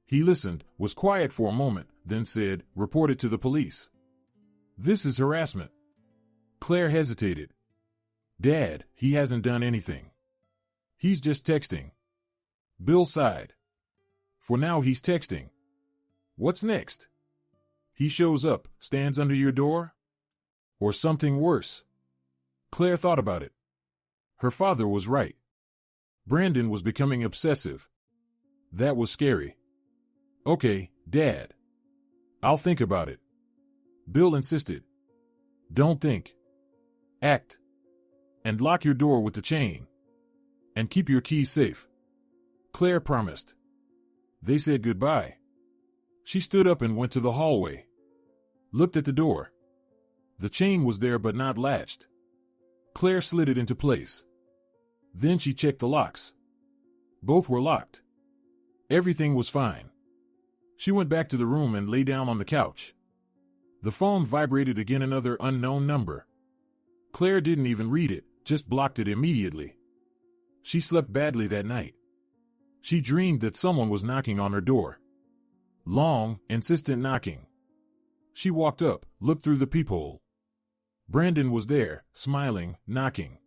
He listened, was quiet for a moment, then said, report it to the police. This is harassment. Claire hesitated. Dad, he hasn't done anything. He's just texting. Bill sighed. For now he's texting. What's next? He shows up, stands under your door? Or something worse? Claire thought about it. Her father was right. Brandon was becoming obsessive. That was scary. Okay, Dad. I'll think about it. Bill insisted. Don't think. Act. And lock your door with the chain. And keep your keys safe. Claire promised. They said goodbye. She stood up and went to the hallway. Looked at the door. The chain was there but not latched. Claire slid it into place. Then she checked the locks. Both were locked. Everything was fine. She went back to the room and lay down on the couch. The phone vibrated again, another unknown number. Claire didn't even read it, just blocked it immediately. She slept badly that night. She dreamed that someone was knocking on her door. Long, insistent knocking. She walked up, looked through the peephole. Brandon was there, smiling, knocking.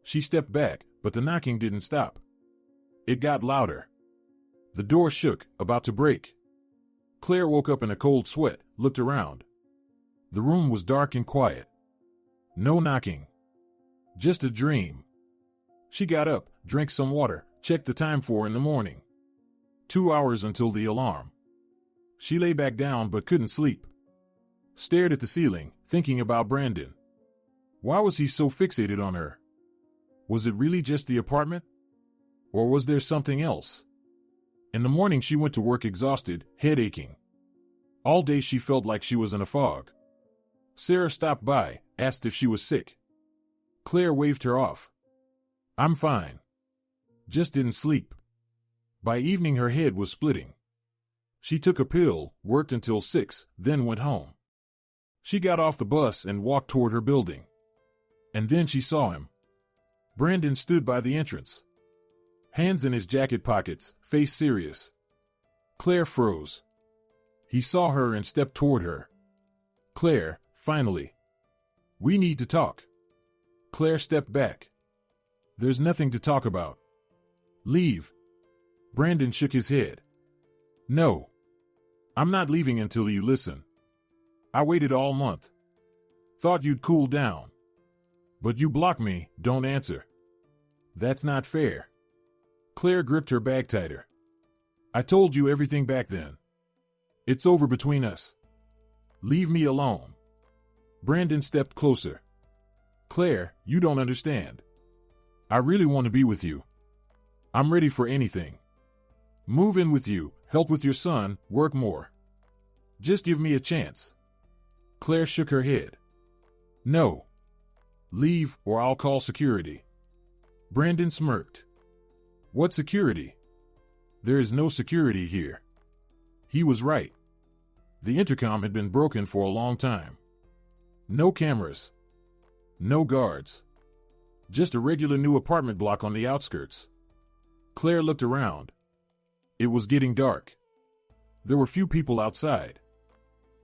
She stepped back, but the knocking didn't stop. It got louder. The door shook, about to break. Claire woke up in a cold sweat, looked around. The room was dark and quiet. No knocking. Just a dream. She got up, drank some water, checked the time, 4 in the morning. 2 hours until the alarm. She lay back down but couldn't sleep. Stared at the ceiling, thinking about Brandon. Why was he so fixated on her? Was it really just the apartment? Or was there something else? In the morning she went to work exhausted, head aching. All day she felt like she was in a fog. Sarah stopped by, asked if she was sick. Claire waved her off. I'm fine. Just didn't sleep. By evening her head was splitting. She took a pill, worked until 6, then went home. She got off the bus and walked toward her building. And then she saw him. Brandon stood by the entrance. Hands in his jacket pockets, face serious. Claire froze. He saw her and stepped toward her. Claire, finally. We need to talk. Claire stepped back. There's nothing to talk about. Leave. Brandon shook his head. No. I'm not leaving until you listen. I waited all month. Thought you'd cool down. But you block me, don't answer. That's not fair. Claire gripped her bag tighter. I told you everything back then. It's over between us. Leave me alone. Brandon stepped closer. Claire, you don't understand. I really want to be with you. I'm ready for anything. Move in with you, help with your son, work more. Just give me a chance. Claire shook her head. No. Leave, or I'll call security. Brandon smirked. What security? There is no security here. He was right. The intercom had been broken for a long time. No cameras. No guards. Just a regular new apartment block on the outskirts. Claire looked around. It was getting dark. There were few people outside.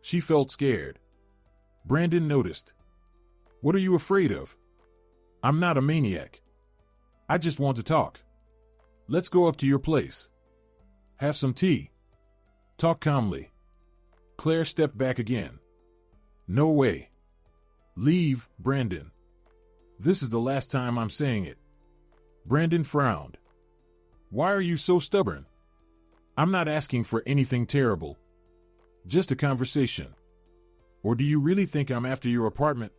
She felt scared. Brandon noticed. What are you afraid of? I'm not a maniac. I just want to talk. Let's go up to your place. Have some tea. Talk calmly. Claire stepped back again. No way. Leave, Brandon. This is the last time I'm saying it. Brandon frowned. Why are you so stubborn? I'm not asking for anything terrible. Just a conversation. Or do you really think I'm after your apartment?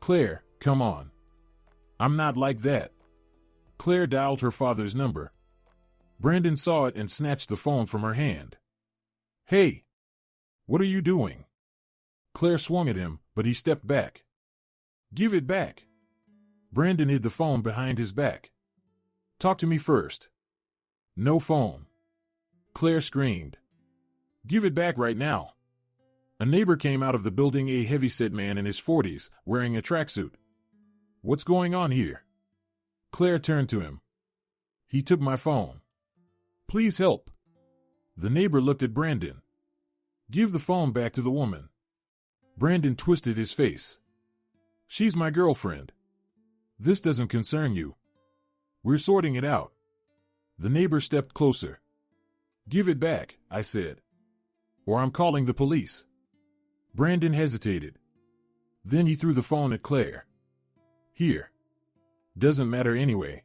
Claire, come on. I'm not like that. Claire dialed her father's number. Brandon saw it and snatched the phone from her hand. Hey! What are you doing? Claire swung at him, but he stepped back. Give it back. Brandon hid the phone behind his back. Talk to me first. No phone. Claire screamed. Give it back right now. A neighbor came out of the building, a heavy-set man in his 40s, wearing a tracksuit. What's going on here? Claire turned to him. He took my phone. Please help. The neighbor looked at Brandon. Give the phone back to the woman. Brandon twisted his face. She's my girlfriend. This doesn't concern you. We're sorting it out. The neighbor stepped closer. Give it back, I said. Or I'm calling the police. Brandon hesitated. Then he threw the phone at Claire. Here. Doesn't matter anyway.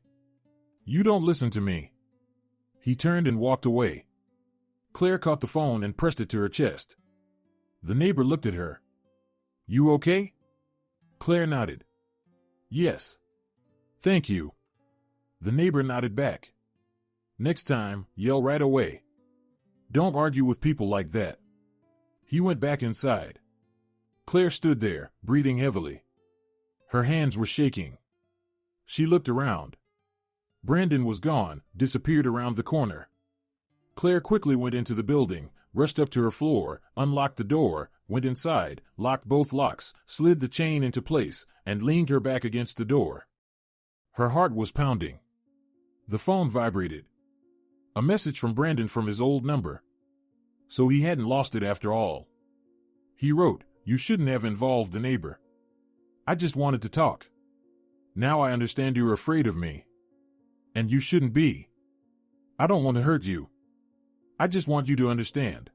You don't listen to me. He turned and walked away. Claire caught the phone and pressed it to her chest. The neighbor looked at her. You okay? Claire nodded. Yes. Thank you. The neighbor nodded back. Next time, yell right away. Don't argue with people like that. He went back inside. Claire stood there, breathing heavily. Her hands were shaking. She looked around. Brandon was gone, disappeared around the corner. Claire quickly went into the building, rushed up to her floor, unlocked the door, went inside, locked both locks, slid the chain into place, and leaned her back against the door. Her heart was pounding. The phone vibrated. A message from Brandon from his old number. So he hadn't lost it after all. He wrote, You shouldn't have involved the neighbor. I just wanted to talk. Now I understand you're afraid of me. And you shouldn't be. I don't want to hurt you. I just want you to understand.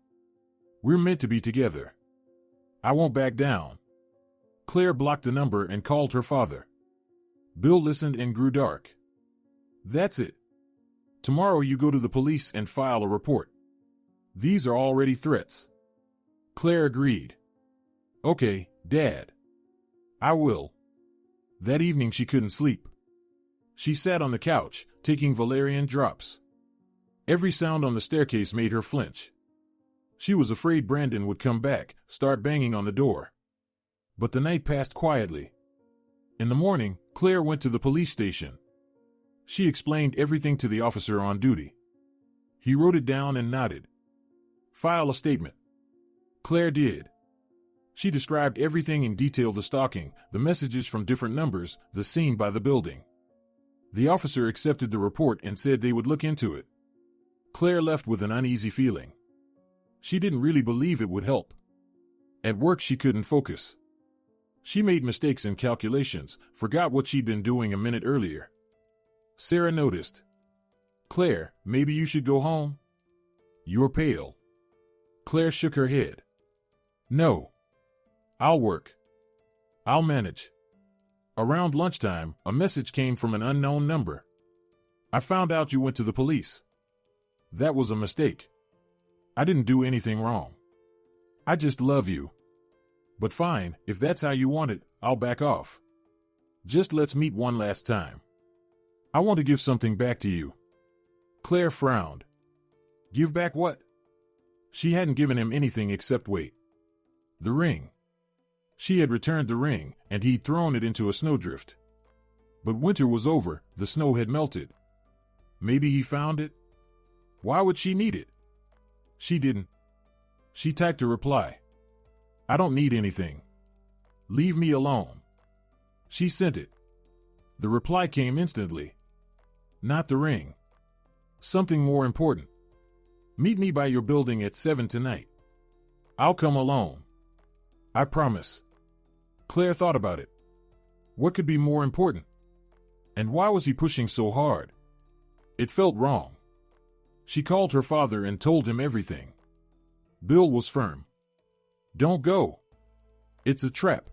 We're meant to be together. I won't back down. Claire blocked the number and called her father. Bill listened and grew dark. That's it. Tomorrow you go to the police and file a report. These are already threats. Claire agreed. Okay, Dad. I will. That evening she couldn't sleep. She sat on the couch, taking valerian drops. Every sound on the staircase made her flinch. She was afraid Brandon would come back, start banging on the door. But the night passed quietly. In the morning, Claire went to the police station. She explained everything to the officer on duty. He wrote it down and nodded. File a statement. Claire did. She described everything in detail: the stalking, the messages from different numbers, the scene by the building. The officer accepted the report and said they would look into it. Claire left with an uneasy feeling. She didn't really believe it would help. At work she couldn't focus. She made mistakes in calculations, forgot what she'd been doing a minute earlier. Sarah noticed. Claire, maybe you should go home? You're pale. Claire shook her head. No. I'll work. I'll manage. Around lunchtime, a message came from an unknown number. I found out you went to the police. That was a mistake. I didn't do anything wrong. I just love you. But fine, if that's how you want it, I'll back off. Just let's meet one last time. I want to give something back to you. Claire frowned. Give back what? She hadn't given him anything except weight. The ring. She had returned the ring, and he'd thrown it into a snowdrift. But winter was over, the snow had melted. Maybe he found it? Why would she need it? She didn't. She typed a reply. I don't need anything. Leave me alone. She sent it. The reply came instantly. Not the ring. Something more important. Meet me by your building at 7 tonight. I'll come alone. I promise. Claire thought about it. What could be more important? And why was he pushing so hard? It felt wrong. She called her father and told him everything. Bill was firm. Don't go. It's a trap.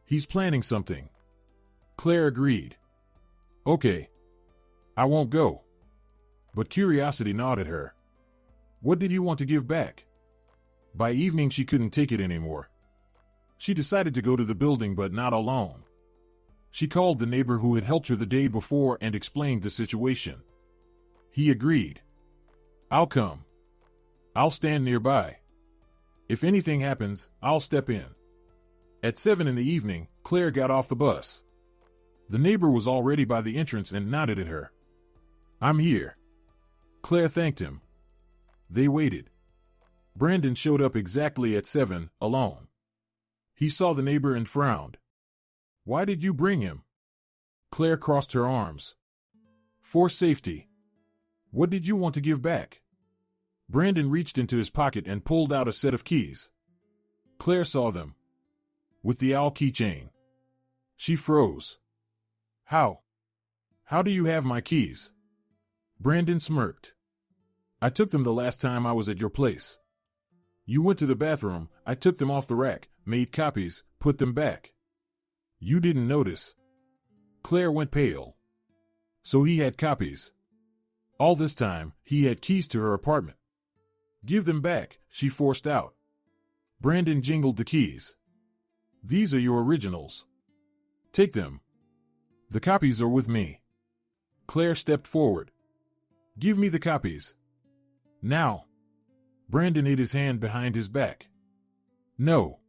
He's planning something. Claire agreed. Okay. I won't go. But curiosity gnawed at her. What did you want to give back? By evening she couldn't take it anymore. She decided to go to the building, but not alone. She called the neighbor who had helped her the day before and explained the situation. He agreed. I'll come. I'll stand nearby. If anything happens, I'll step in. At 7 in the evening, Claire got off the bus. The neighbor was already by the entrance and nodded at her. I'm here. Claire thanked him. They waited. Brandon showed up exactly at 7, alone. He saw the neighbor and frowned. Why did you bring him? Claire crossed her arms. For safety. What did you want to give back? Brandon reached into his pocket and pulled out a set of keys. Claire saw them. With the owl keychain. She froze. How? How do you have my keys? Brandon smirked. I took them the last time I was at your place. You went to the bathroom, I took them off the rack, made copies, put them back. You didn't notice. Claire went pale. So he had copies. All this time, he had keys to her apartment. Give them back, she forced out. Brandon jingled the keys. These are your originals. Take them. The copies are with me. Claire stepped forward. Give me the copies. Now. Brandon hid his hand behind his back. No.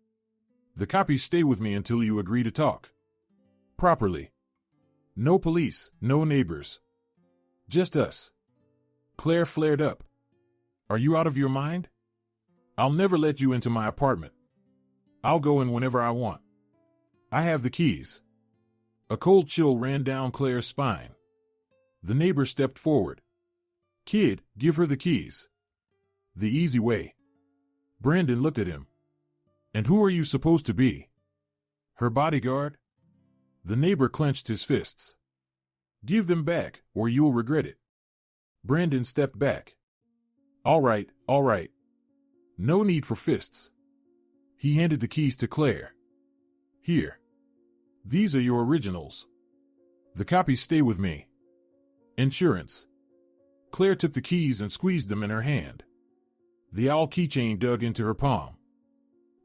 The copies stay with me until you agree to talk. Properly. No police, no neighbors. Just us. Claire flared up. Are you out of your mind? I'll never let you into my apartment. I'll go in whenever I want. I have the keys. A cold chill ran down Claire's spine. The neighbor stepped forward. Kid, give her the keys. The easy way. Brandon looked at him. And who are you supposed to be? Her bodyguard? The neighbor clenched his fists. Give them back, or you'll regret it. Brandon stepped back. All right, all right. No need for fists. He handed the keys to Claire. Here. These are your originals. The copies stay with me. Insurance. Claire took the keys and squeezed them in her hand. The owl keychain dug into her palm.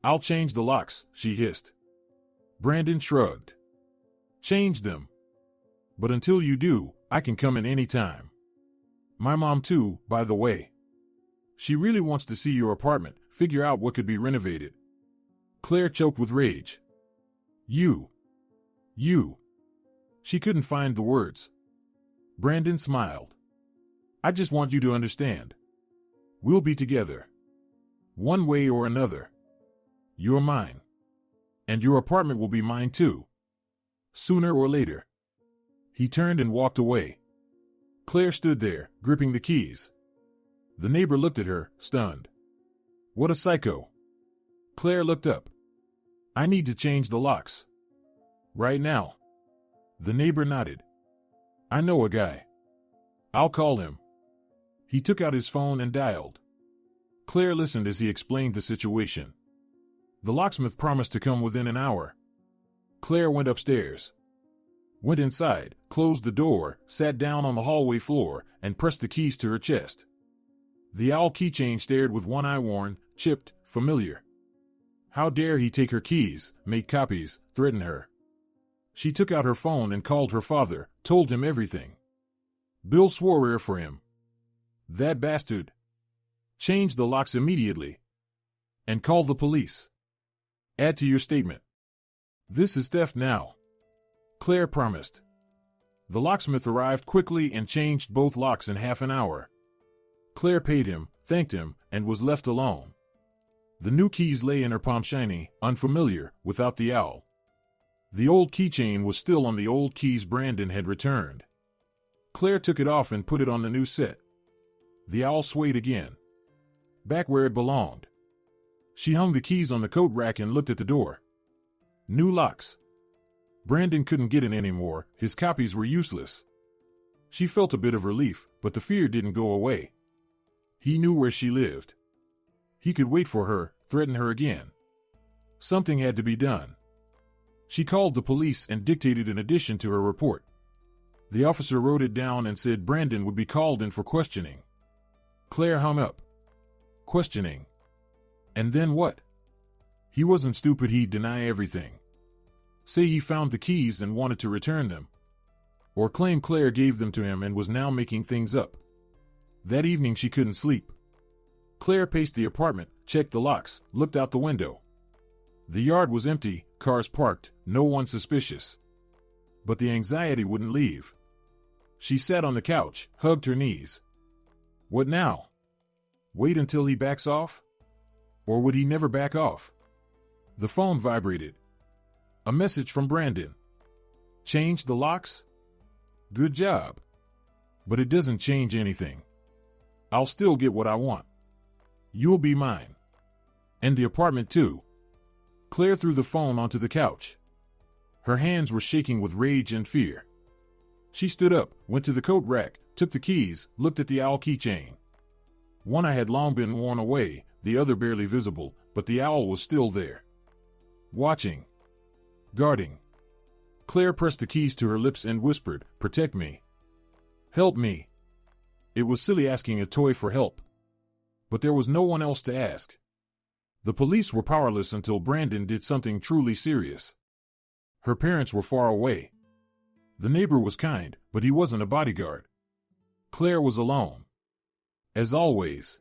I'll change the locks, she hissed. Brandon shrugged. Change them. But until you do, I can come in any time. My mom too, by the way. She really wants to see your apartment, figure out what could be renovated. Claire choked with rage. You. She couldn't find the words. Brandon smiled. I just want you to understand. We'll be together. One way or another. You're mine. And your apartment will be mine too. Sooner or later. He turned and walked away. Claire stood there, gripping the keys. The neighbor looked at her, stunned. What a psycho. Claire looked up. I need to change the locks. Right now. The neighbor nodded. I know a guy. I'll call him. He took out his phone and dialed. Claire listened as he explained the situation. The locksmith promised to come within an hour. Claire went upstairs. Went inside, closed the door, sat down on the hallway floor, and pressed the keys to her chest. The owl keychain stared with one eye worn, chipped, familiar. How dare he take her keys, make copies, threaten her? She took out her phone and called her father, told him everything. Bill swore her for him. That bastard. Change the locks immediately. And call the police. Add to your statement. This is theft now. Claire promised. The locksmith arrived quickly and changed both locks in half an hour. Claire paid him, thanked him, and was left alone. The new keys lay in her palm shiny, unfamiliar, without the owl. The old keychain was still on the old keys Brandon had returned. Claire took it off and put it on the new set. The owl swayed again. Back where it belonged. She hung the keys on the coat rack and looked at the door. New locks. Brandon couldn't get in anymore, his copies were useless. She felt a bit of relief, but the fear didn't go away. He knew where she lived. He could wait for her, threaten her again. Something had to be done. She called the police and dictated an addition to her report. The officer wrote it down and said Brandon would be called in for questioning. Claire hung up. Questioning. And then what? He wasn't stupid, he'd deny everything. Say he found the keys and wanted to return them. Or claim Claire gave them to him and was now making things up. That evening she couldn't sleep. Claire paced the apartment, checked the locks, looked out the window. The yard was empty, cars parked, no one suspicious. But the anxiety wouldn't leave. She sat on the couch, hugged her knees. What now? Wait until he backs off? Or would he never back off? The phone vibrated. A message from Brandon. Change the locks? Good job. But it doesn't change anything. I'll still get what I want. You'll be mine. And the apartment too. Claire threw the phone onto the couch. Her hands were shaking with rage and fear. She stood up, went to the coat rack, took the keys, looked at the owl keychain. One eye had long been worn away, the other barely visible, but the owl was still there. Watching. Guarding. Claire pressed the keys to her lips and whispered, "Protect me. Help me." It was silly asking a toy for help. But there was no one else to ask. The police were powerless until Brandon did something truly serious. Her parents were far away. The neighbor was kind, but he wasn't a bodyguard. Claire was alone. As always.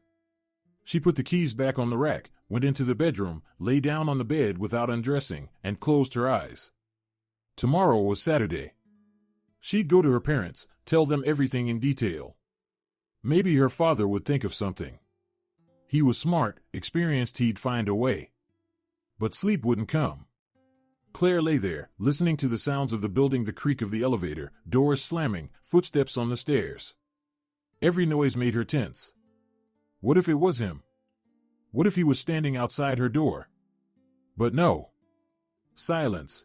She put the keys back on the rack, went into the bedroom, lay down on the bed without undressing, and closed her eyes. Tomorrow was Saturday. She'd go to her parents, tell them everything in detail. Maybe her father would think of something. He was smart, experienced, he'd find a way. But sleep wouldn't come. Claire lay there, listening to the sounds of the building, the creak of the elevator, doors slamming, footsteps on the stairs. Every noise made her tense. What if it was him? What if he was standing outside her door? But no. Silence.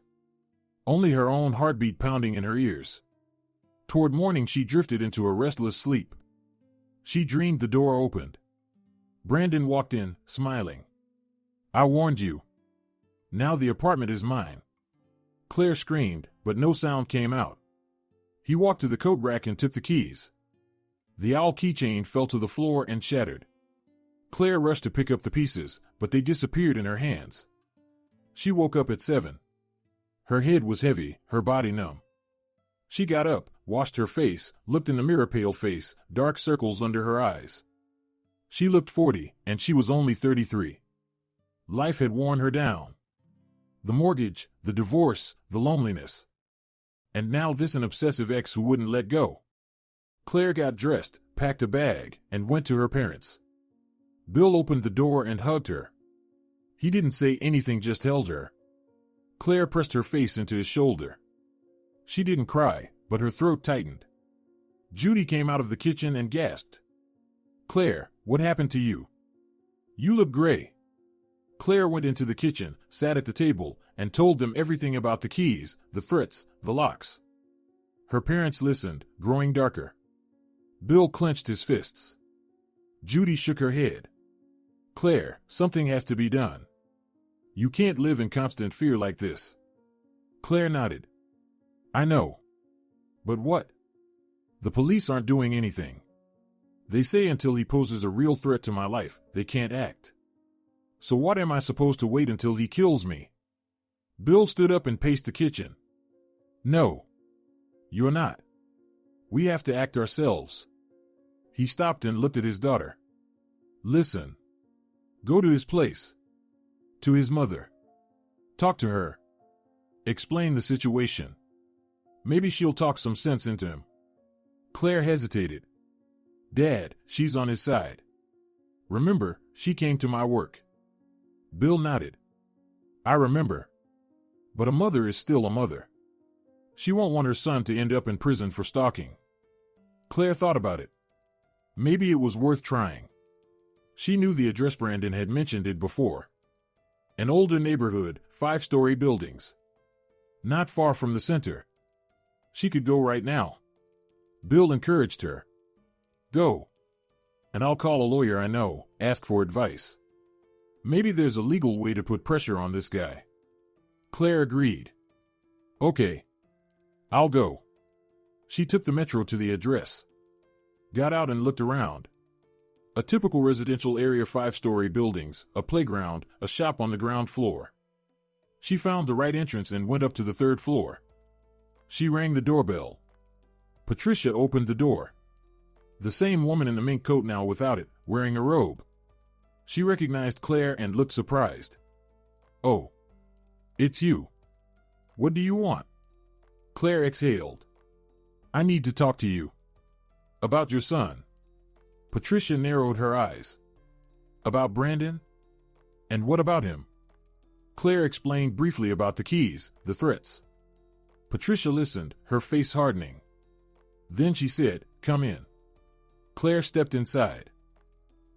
Only her own heartbeat pounding in her ears. Toward morning she drifted into a restless sleep. She dreamed the door opened. Brandon walked in, smiling. "I warned you. Now the apartment is mine." Claire screamed, but no sound came out. He walked to the coat rack and took the keys. The owl keychain fell to the floor and shattered. Claire rushed to pick up the pieces, but they disappeared in her hands. She woke up at 7. Her head was heavy, her body numb. She got up, washed her face, looked in the mirror, pale face, dark circles under her eyes. She looked 40, and she was only 33. Life had worn her down. The mortgage, the divorce, the loneliness. And now this an obsessive ex who wouldn't let go. Claire got dressed, packed a bag, and went to her parents. Bill opened the door and hugged her. He didn't say anything, just held her. Claire pressed her face into his shoulder. She didn't cry, but her throat tightened. Judy came out of the kitchen and gasped. "Claire, what happened to you? You look gray." Claire went into the kitchen, sat at the table, and told them everything about the keys, the threats, the locks. Her parents listened, growing darker. Bill clenched his fists. Judy shook her head. "Claire, something has to be done. You can't live in constant fear like this." Claire nodded. "I know. But what? The police aren't doing anything. They say until he poses a real threat to my life, they can't act." So what am I supposed to wait until he kills me? Bill stood up and paced the kitchen. No. You're not. We have to act ourselves. He stopped and looked at his daughter. Listen. Go to his place. To his mother. Talk to her. Explain the situation. Maybe she'll talk some sense into him. Claire hesitated. Dad, she's on his side. Remember, she came to my work. Bill nodded. I remember. But a mother is still a mother. She won't want her son to end up in prison for stalking. Claire thought about it. Maybe it was worth trying. She knew the address. Brandon had mentioned it before. An older neighborhood, 5-story buildings. Not far from the center. She could go right now. Bill encouraged her. Go. And I'll call a lawyer I know, ask for advice. Maybe there's a legal way to put pressure on this guy. Claire agreed. Okay. I'll go. She took the metro to the address. Got out and looked around. A typical residential area, 5-story buildings, a playground, a shop on the ground floor. She found the right entrance and went up to the 3rd floor. She rang the doorbell. Patricia opened the door. The same woman in the mink coat, now without it, wearing a robe. She recognized Claire and looked surprised. Oh. It's you. What do you want? Claire exhaled. I need to talk to you. About your son. Patricia narrowed her eyes. About Brandon? And what about him? Claire explained briefly about the keys, the threats. Patricia listened, her face hardening. Then she said, Come in. Claire stepped inside.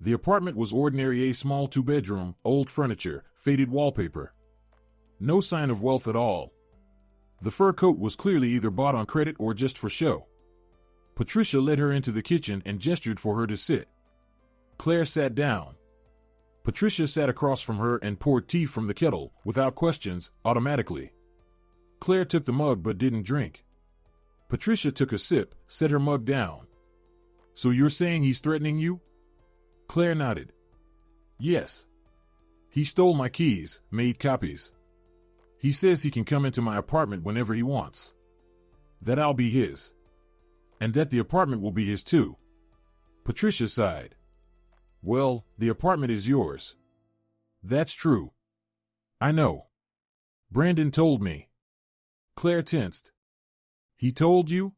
The apartment was ordinary, a small 2-bedroom, old furniture, faded wallpaper. No sign of wealth at all. The fur coat was clearly either bought on credit or just for show. Patricia led her into the kitchen and gestured for her to sit. Claire sat down. Patricia sat across from her and poured tea from the kettle, without questions, automatically. Claire took the mug but didn't drink. Patricia took a sip, set her mug down. So you're saying he's threatening you? Claire nodded. Yes. He stole my keys, made copies. He says he can come into my apartment whenever he wants. That I'll be his. And that the apartment will be his too. Patricia sighed. Well, the apartment is yours. That's true. I know. Brandon told me. Claire tensed. He told you?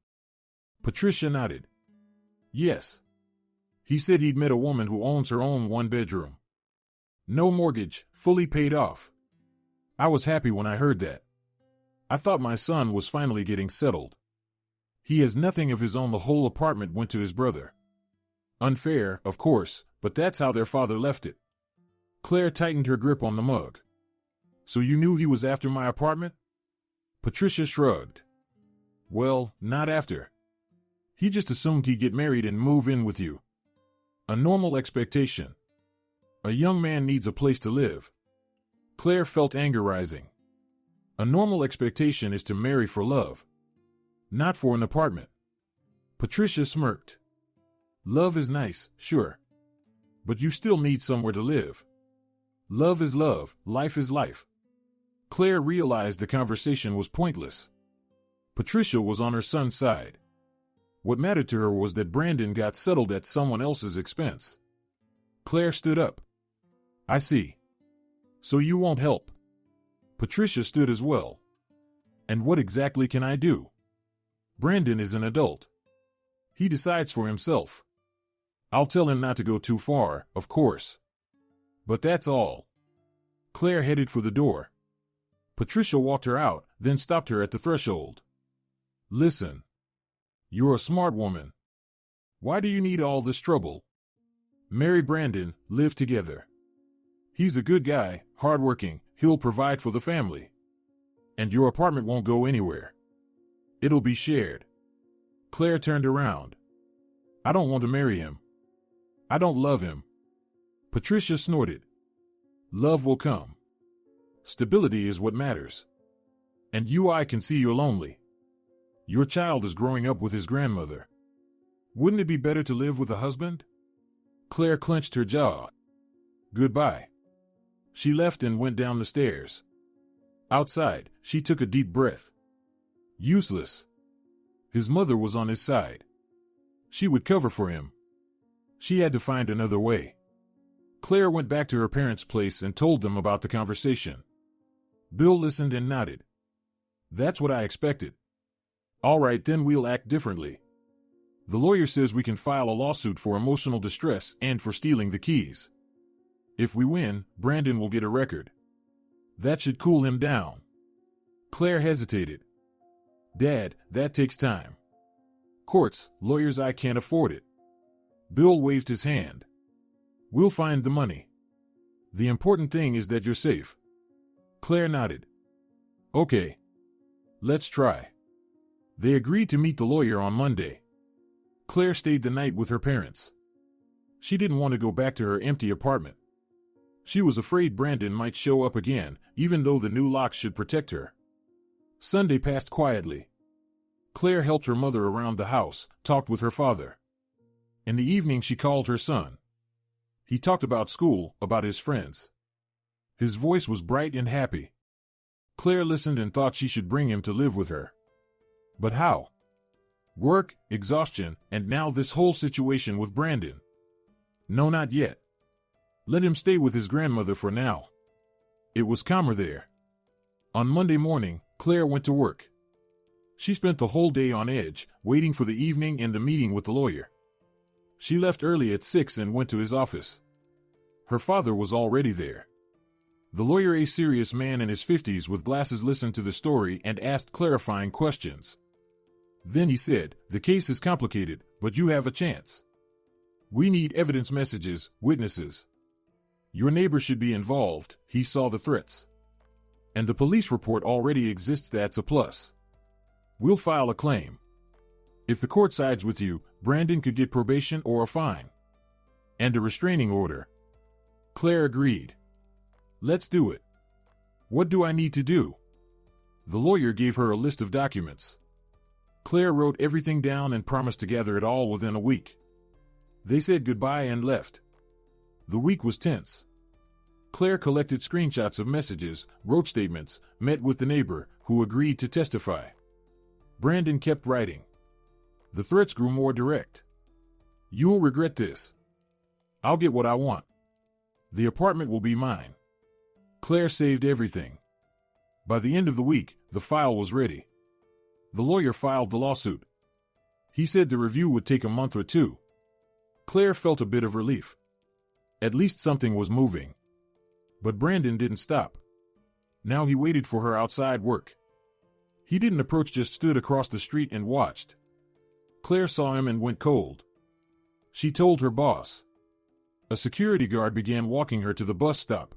Patricia nodded. Yes. He said he'd met a woman who owns her own 1-bedroom. No mortgage, fully paid off. I was happy when I heard that. I thought my son was finally getting settled. He has nothing of his own. The whole apartment went to his brother. Unfair, of course, but that's how their father left it. Claire tightened her grip on the mug. So you knew he was after my apartment? Patricia shrugged. Well, not after. He just assumed he'd get married and move in with you. A normal expectation. A young man needs a place to live. Claire felt anger rising. A normal expectation is to marry for love. Not for an apartment. Patricia smirked. Love is nice, sure. But you still need somewhere to live. Love is love, life is life. Claire realized the conversation was pointless. Patricia was on her son's side. What mattered to her was that Brandon got settled at someone else's expense. Claire stood up. I see. So you won't help. Patricia stood as well. And what exactly can I do? Brandon is an adult. He decides for himself. I'll tell him not to go too far, of course. But that's all. Claire headed for the door. Patricia walked her out, then stopped her at the threshold. Listen. You're a smart woman. Why do you need all this trouble? Marry Brandon, live together. He's a good guy, hardworking, he'll provide for the family. And your apartment won't go anywhere. It'll be shared. Claire turned around. I don't want to marry him. I don't love him. Patricia snorted. Love will come. Stability is what matters. And I can see you're lonely. Your child is growing up with his grandmother. Wouldn't it be better to live with a husband? Claire clenched her jaw. Goodbye. She left and went down the stairs. Outside, she took a deep breath. Useless. His mother was on his side. She would cover for him. She had to find another way. Claire went back to her parents' place and told them about the conversation. Bill listened and nodded. That's what I expected. All right, then we'll act differently. The lawyer says we can file a lawsuit for emotional distress and for stealing the keys. If we win, Brandon will get a record. That should cool him down. Claire hesitated. Dad, that takes time. Courts, lawyers, I can't afford it. Bill waved his hand. We'll find the money. The important thing is that you're safe. Claire nodded. Okay. Let's try. They agreed to meet the lawyer on Monday. Claire stayed the night with her parents. She didn't want to go back to her empty apartment. She was afraid Brandon might show up again, even though the new locks should protect her. Sunday passed quietly. Claire helped her mother around the house, talked with her father. In the evening she called her son. He talked about school, about his friends. His voice was bright and happy. Claire listened and thought she should bring him to live with her. But how? Work, exhaustion, and now this whole situation with Brandon. No, not yet. Let him stay with his grandmother for now. It was calmer there. On Monday morning, Claire went to work. She spent the whole day on edge, waiting for the evening and the meeting with the lawyer. She left early at 6 and went to his office. Her father was already there. The lawyer, a serious man in his 50s with glasses, listened to the story and asked clarifying questions. Then he said, "The case is complicated, but you have a chance. We need evidence, messages, witnesses. Your neighbor should be involved, he saw the threats. And the police report already exists, that's a plus. We'll file a claim. If the court sides with you, Brandon could get probation or a fine. And a restraining order." Claire agreed. "Let's do it. What do I need to do?" The lawyer gave her a list of documents. Claire wrote everything down and promised to gather it all within a week. They said goodbye and left. The week was tense. Claire collected screenshots of messages, wrote statements, met with the neighbor, who agreed to testify. Brandon kept writing. The threats grew more direct. "You'll regret this. I'll get what I want. The apartment will be mine." Claire saved everything. By the end of the week, the file was ready. The lawyer filed the lawsuit. He said the review would take a month or two. Claire felt a bit of relief. At least something was moving. But Brandon didn't stop. Now he waited for her outside work. He didn't approach, just stood across the street and watched. Claire saw him and went cold. She told her boss. A security guard began walking her to the bus stop.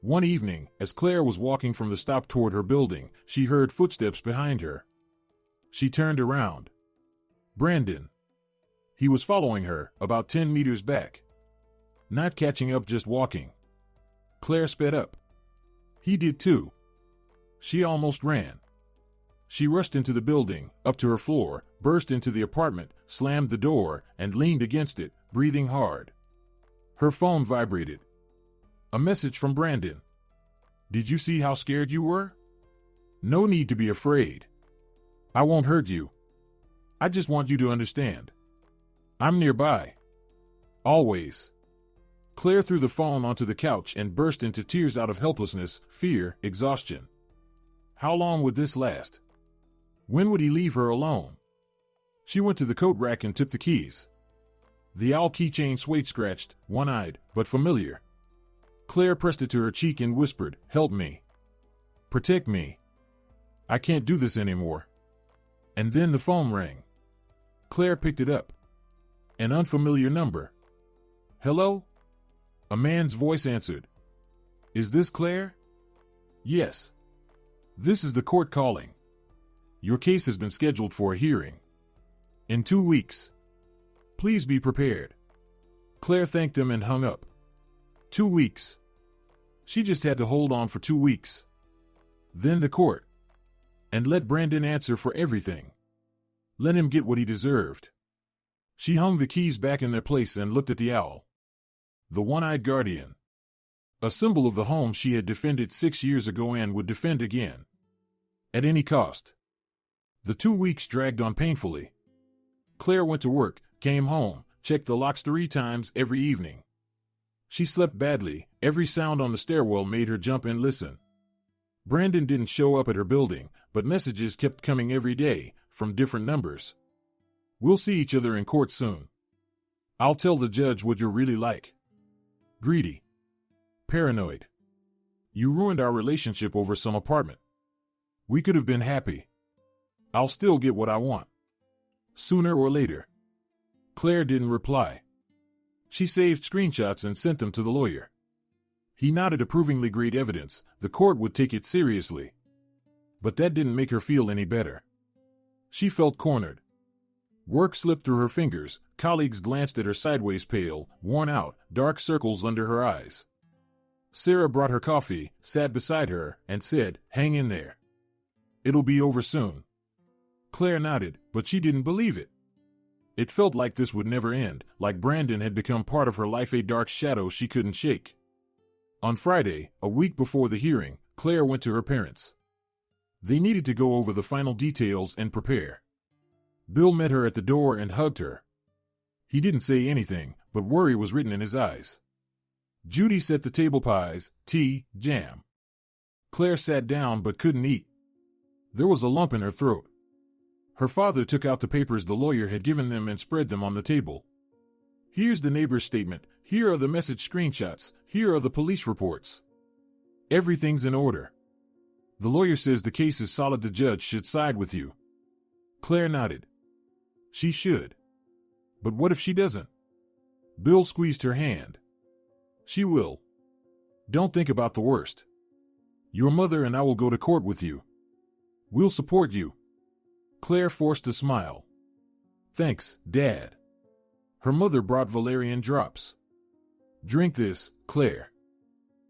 One evening, as Claire was walking from the stop toward her building, she heard footsteps behind her. She turned around. Brandon. He was following her, about 10 meters back. Not catching up, just walking. Claire sped up. He did too. She almost ran. She rushed into the building, up to her floor, burst into the apartment, slammed the door, and leaned against it, breathing hard. Her phone vibrated. A message from Brandon. "Did you see how scared you were? No need to be afraid. I won't hurt you. I just want you to understand. I'm nearby. Always." Claire threw the phone onto the couch and burst into tears out of helplessness, fear, exhaustion. How long would this last? When would he leave her alone? She went to the coat rack and took the keys. The owl keychain swayed, scratched, one-eyed, but familiar. Claire pressed it to her cheek and whispered, "Help me. Protect me. I can't do this anymore." And then the phone rang. Claire picked it up. An unfamiliar number. "Hello?" A man's voice answered. "Is this Claire?" "Yes. This is the court calling. Your case has been scheduled for a hearing. In 2 weeks. Please be prepared." Claire thanked him and hung up. 2 weeks. She just had to hold on for 2 weeks. Then the court. And let Brandon answer for everything. Let him get what he deserved. She hung the keys back in their place and looked at the owl. The one-eyed guardian. A symbol of the home she had defended 6 years ago and would defend again. At any cost. The 2 weeks dragged on painfully. Claire went to work, came home, checked the locks 3 times every evening. She slept badly. Every sound on the stairwell made her jump and listen. Brandon didn't show up at her building, but messages kept coming every day, from different numbers. We'll see each other in court soon. I'll tell the judge what you're really like. Greedy. Paranoid. You ruined our relationship over some apartment. We could have been happy. I'll still get what I want. Sooner or later. Claire didn't reply. She saved screenshots and sent them to the lawyer. He nodded approvingly. Great evidence. The court would take it seriously. But that didn't make her feel any better. She felt cornered. Work slipped through her fingers. Colleagues glanced at her sideways, pale, worn out, dark circles under her eyes. Sarah brought her coffee, sat beside her, and said, "Hang in there. It'll be over soon." Claire nodded, but she didn't believe it. It felt like this would never end, like Brandon had become part of her life, a dark shadow she couldn't shake. On Friday, a week before the hearing, Claire went to her parents. They needed to go over the final details and prepare. Bill met her at the door and hugged her. He didn't say anything, but worry was written in his eyes. Judy set the table, pies, tea, jam. Claire sat down but couldn't eat. There was a lump in her throat. Her father took out the papers the lawyer had given them and spread them on the table. Here's the neighbor's statement. Here are the message screenshots. Here are the police reports. Everything's in order. The lawyer says the case is solid. The judge should side with you. Claire nodded. She should. But what if she doesn't? Bill squeezed her hand. She will. Don't think about the worst. Your mother and I will go to court with you. We'll support you. Claire forced a smile. Thanks, Dad. Her mother brought valerian drops. Drink this, Claire.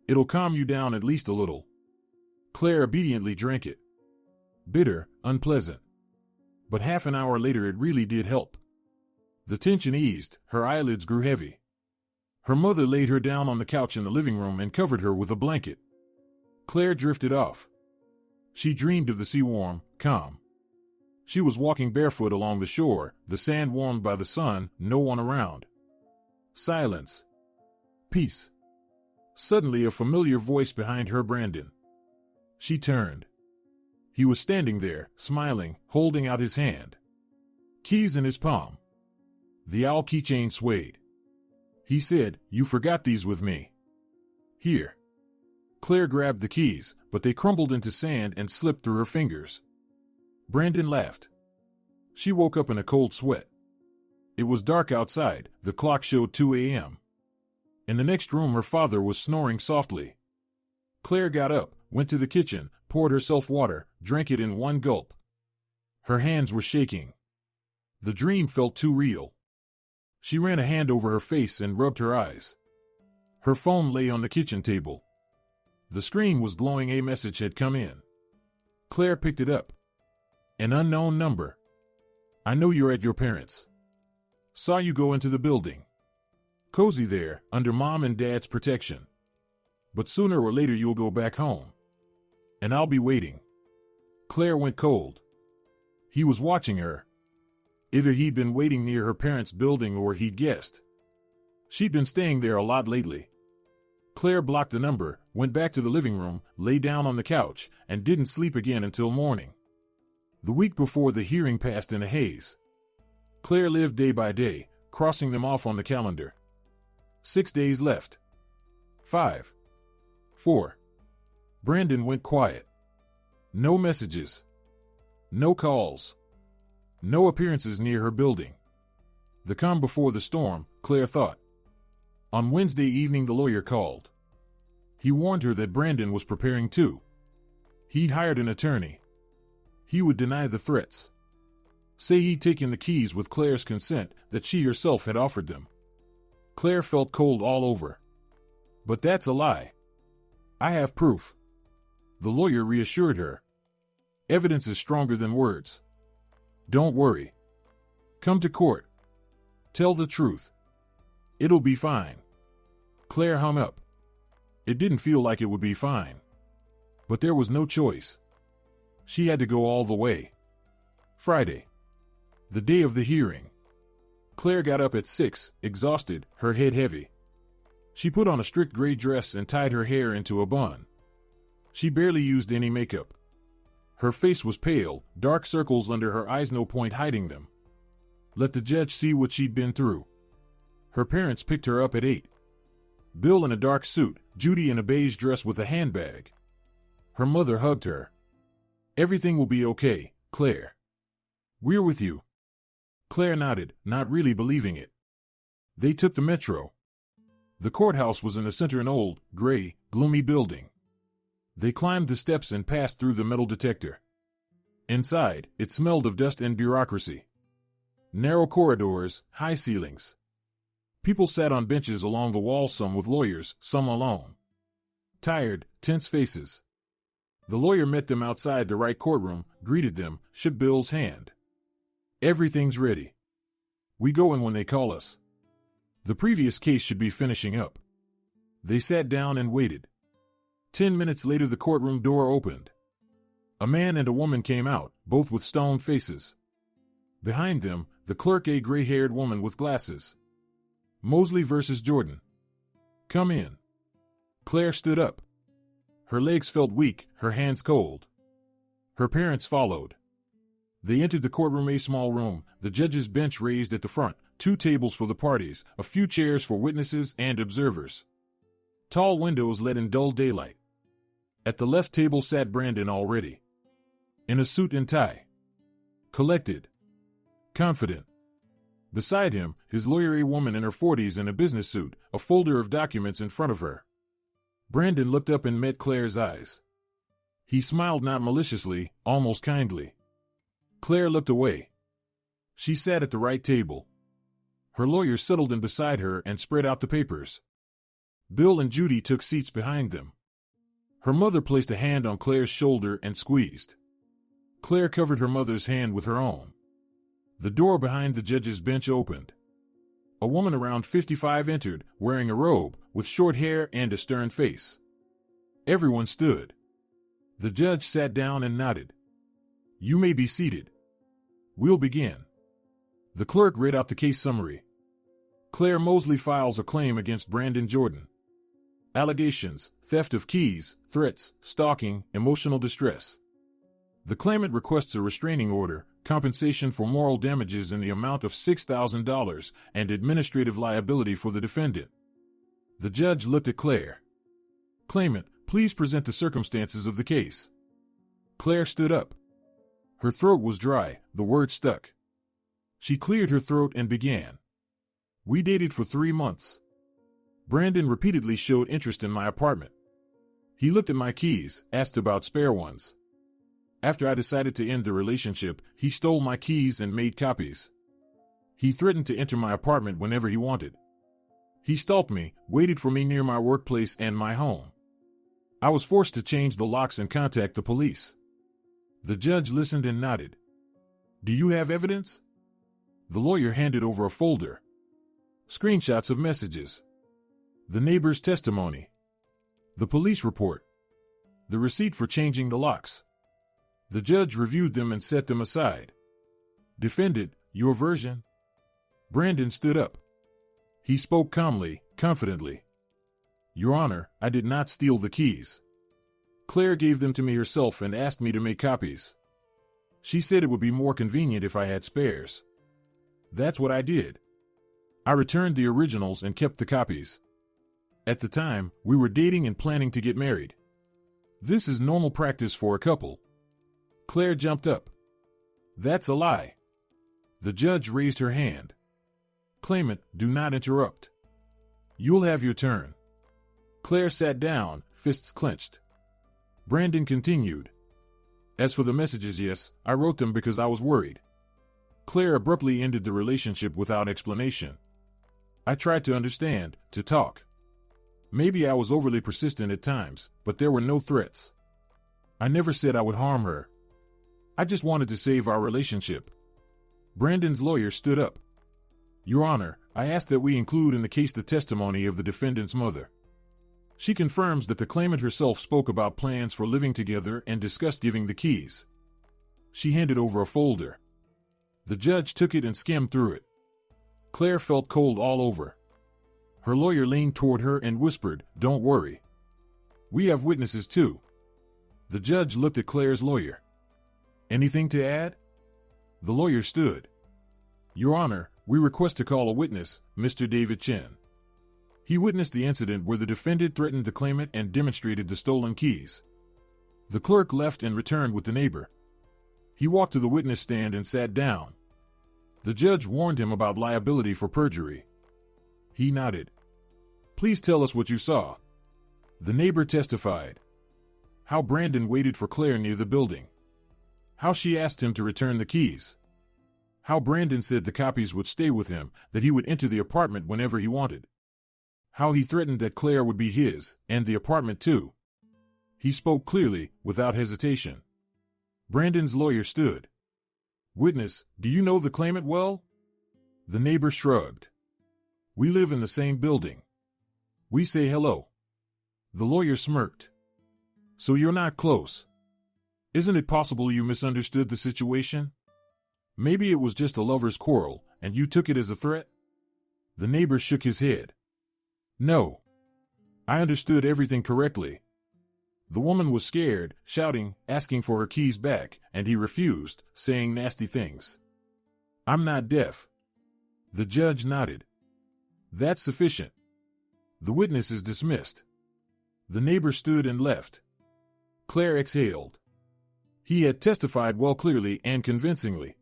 It'll calm you down at least a little. Claire obediently drank it. Bitter, unpleasant. But half an hour later it really did help. The tension eased, her eyelids grew heavy. Her mother laid her down on the couch in the living room and covered her with a blanket. Claire drifted off. She dreamed of the sea, warm, calm. She was walking barefoot along the shore, the sand warmed by the sun, no one around. Silence. Peace. Suddenly a familiar voice behind her, Brandon. She turned. He was standing there, smiling, holding out his hand. Keys in his palm. The owl keychain swayed. He said, "You forgot these with me. Here." Claire grabbed the keys, but they crumbled into sand and slipped through her fingers. Brandon laughed. She woke up in a cold sweat. It was dark outside, the clock showed 2 a.m. In the next room her father was snoring softly. Claire got up, went to the kitchen, poured herself water, drank it in one gulp. Her hands were shaking. The dream felt too real. She ran a hand over her face and rubbed her eyes. Her phone lay on the kitchen table. The screen was glowing. A message had come in. Claire picked it up. An unknown number. I know you're at your parents'. Saw you go into the building. Cozy there, under Mom and Dad's protection. But sooner or later you'll go back home. And I'll be waiting. Claire went cold. He was watching her. Either he'd been waiting near her parents' building or he'd guessed. She'd been staying there a lot lately. Claire blocked the number, went back to the living room, lay down on the couch, and didn't sleep again until morning. The week before the hearing passed in a haze. Claire lived day by day, crossing them off on the calendar. 6 days left. 5. 4. Brandon went quiet. No messages. No calls. No appearances near her building. The calm before the storm, Claire thought. On Wednesday evening the lawyer called. He warned her that Brandon was preparing too. He'd hired an attorney. He would deny the threats. Say he'd taken the keys with Claire's consent, that she herself had offered them. Claire felt cold all over. But that's a lie. I have proof. The lawyer reassured her. Evidence is stronger than words. Don't worry. Come to court. Tell the truth. It'll be fine. Claire hung up. It didn't feel like it would be fine. But there was no choice. She had to go all the way. Friday. The day of the hearing. Claire got up at 6, exhausted, her head heavy. She put on a strict gray dress and tied her hair into a bun. She barely used any makeup. Her face was pale, dark circles under her eyes, no point hiding them. Let the judge see what she'd been through. Her parents picked her up at 8. Bill in a dark suit, Judy in a beige dress with a handbag. Her mother hugged her. "Everything will be okay, Claire. We're with you." Claire nodded, not really believing it. They took the metro. The courthouse was in the center, an old, gray, gloomy building. They climbed the steps and passed through the metal detector. Inside, it smelled of dust and bureaucracy. Narrow corridors, high ceilings. People sat on benches along the wall, some with lawyers, some alone. Tired, tense faces. The lawyer met them outside the right courtroom, greeted them, shook Bill's hand. "Everything's ready. We go in when they call us. The previous case should be finishing up." They sat down and waited. 10 minutes later, the courtroom door opened. A man and a woman came out, both with stone faces. Behind them, the clerk, a gray-haired woman with glasses. "Mosley versus Jordan. Come in." Claire stood up. Her legs felt weak, her hands cold. Her parents followed. They entered the courtroom, a small room, the judge's bench raised at the front, 2 tables for the parties, a few chairs for witnesses and observers. Tall windows let in dull daylight. At the left table sat Brandon, already in a suit and tie. Collected. Confident. Beside him, his lawyer, a woman in her 40s in a business suit, a folder of documents in front of her. Brandon looked up and met Claire's eyes. He smiled, not maliciously, almost kindly. Claire looked away. She sat at the right table. Her lawyer settled in beside her and spread out the papers. Bill and Judy took seats behind them. Her mother placed a hand on Claire's shoulder and squeezed. Claire covered her mother's hand with her own. The door behind the judge's bench opened. A woman around 55 entered, wearing a robe, with short hair and a stern face. Everyone stood. The judge sat down and nodded. "You may be seated. We'll begin." The clerk read out the case summary. Claire Mosley files a claim against Brandon Jordan. Allegations: theft of keys, threats, stalking, emotional distress. The claimant requests a restraining order, compensation for moral damages in the amount of $6,000, and administrative liability for the defendant. The judge looked at Claire. "Claimant, please present the circumstances of the case." Claire stood up. Her throat was dry, the words stuck. She cleared her throat and began. "We dated for 3 months. Brandon repeatedly showed interest in my apartment. He looked at my keys, asked about spare ones. After I decided to end the relationship, he stole my keys and made copies. He threatened to enter my apartment whenever he wanted. He stalked me, waited for me near my workplace and my home. I was forced to change the locks and contact the police." The judge listened and nodded. "Do you have evidence?" The lawyer handed over a folder. Screenshots of messages. The neighbor's testimony. The police report. The receipt for changing the locks. The judge reviewed them and set them aside. "Defendant, your version?" Brandon stood up. He spoke calmly, confidently. "Your Honor, I did not steal the keys. Claire gave them to me herself and asked me to make copies. She said it would be more convenient if I had spares. That's what I did. I returned the originals and kept the copies. At the time, we were dating and planning to get married. This is normal practice for a couple." Claire jumped up. "That's a lie." The judge raised her hand. "Claimant, do not interrupt. You'll have your turn." Claire sat down, fists clenched. Brandon continued. "As for the messages, yes, I wrote them because I was worried." Claire abruptly ended the relationship without explanation. "I tried to understand, to talk. Maybe I was overly persistent at times, but there were no threats. I never said I would harm her. I just wanted to save our relationship." Brandon's lawyer stood up. "Your Honor, I ask that we include in the case the testimony of the defendant's mother." She confirms that the claimant herself spoke about plans for living together and discussed giving the keys. She handed over a folder. The judge took it and skimmed through it. Claire felt cold all over. Her lawyer leaned toward her and whispered, "Don't worry. We have witnesses too." The judge looked at Claire's lawyer. "Anything to add?" The lawyer stood. "Your Honor, we request to call a witness, Mr. David Chen. He witnessed the incident where the defendant threatened the claimant and demonstrated the stolen keys." The clerk left and returned with the neighbor. He walked to the witness stand and sat down. The judge warned him about liability for perjury. He nodded. "Please tell us what you saw." The neighbor testified. How Brandon waited for Claire near the building. How she asked him to return the keys. How Brandon said the copies would stay with him, that he would enter the apartment whenever he wanted. How he threatened that Claire would be his, and the apartment too. He spoke clearly, without hesitation. Brandon's lawyer stood. "Witness, do you know the claimant well?" The neighbor shrugged. "We live in the same building. We say hello." The lawyer smirked. "So you're not close. Isn't it possible you misunderstood the situation? Maybe it was just a lover's quarrel, and you took it as a threat?" The neighbor shook his head. "No. I understood everything correctly. The woman was scared, shouting, asking for her keys back, and he refused, saying nasty things. I'm not deaf." The judge nodded. "That's sufficient. The witness is dismissed." The neighbor stood and left. Claire exhaled. He had testified well, clearly and convincingly.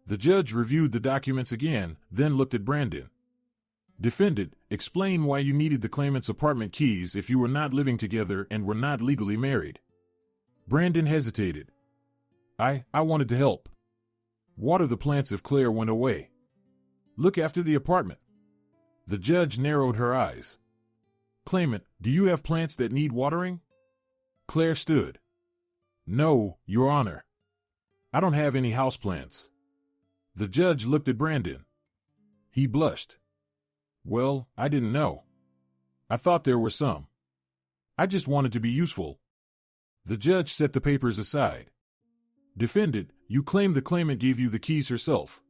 The judge reviewed the documents again, then looked at Brandon. "Defendant, explain why you needed the claimant's apartment keys if you were not living together and were not legally married." Brandon hesitated. I wanted to help. Water the plants if Claire went away. Look after the apartment." The judge narrowed her eyes. "Claimant, do you have plants that need watering?" Claire stood. "No, Your Honor. I don't have any houseplants." The judge looked at Brandon. He blushed. "Well, I didn't know. I thought there were some. I just wanted to be useful." The judge set the papers aside. "Defendant, you claim the claimant gave you the keys herself.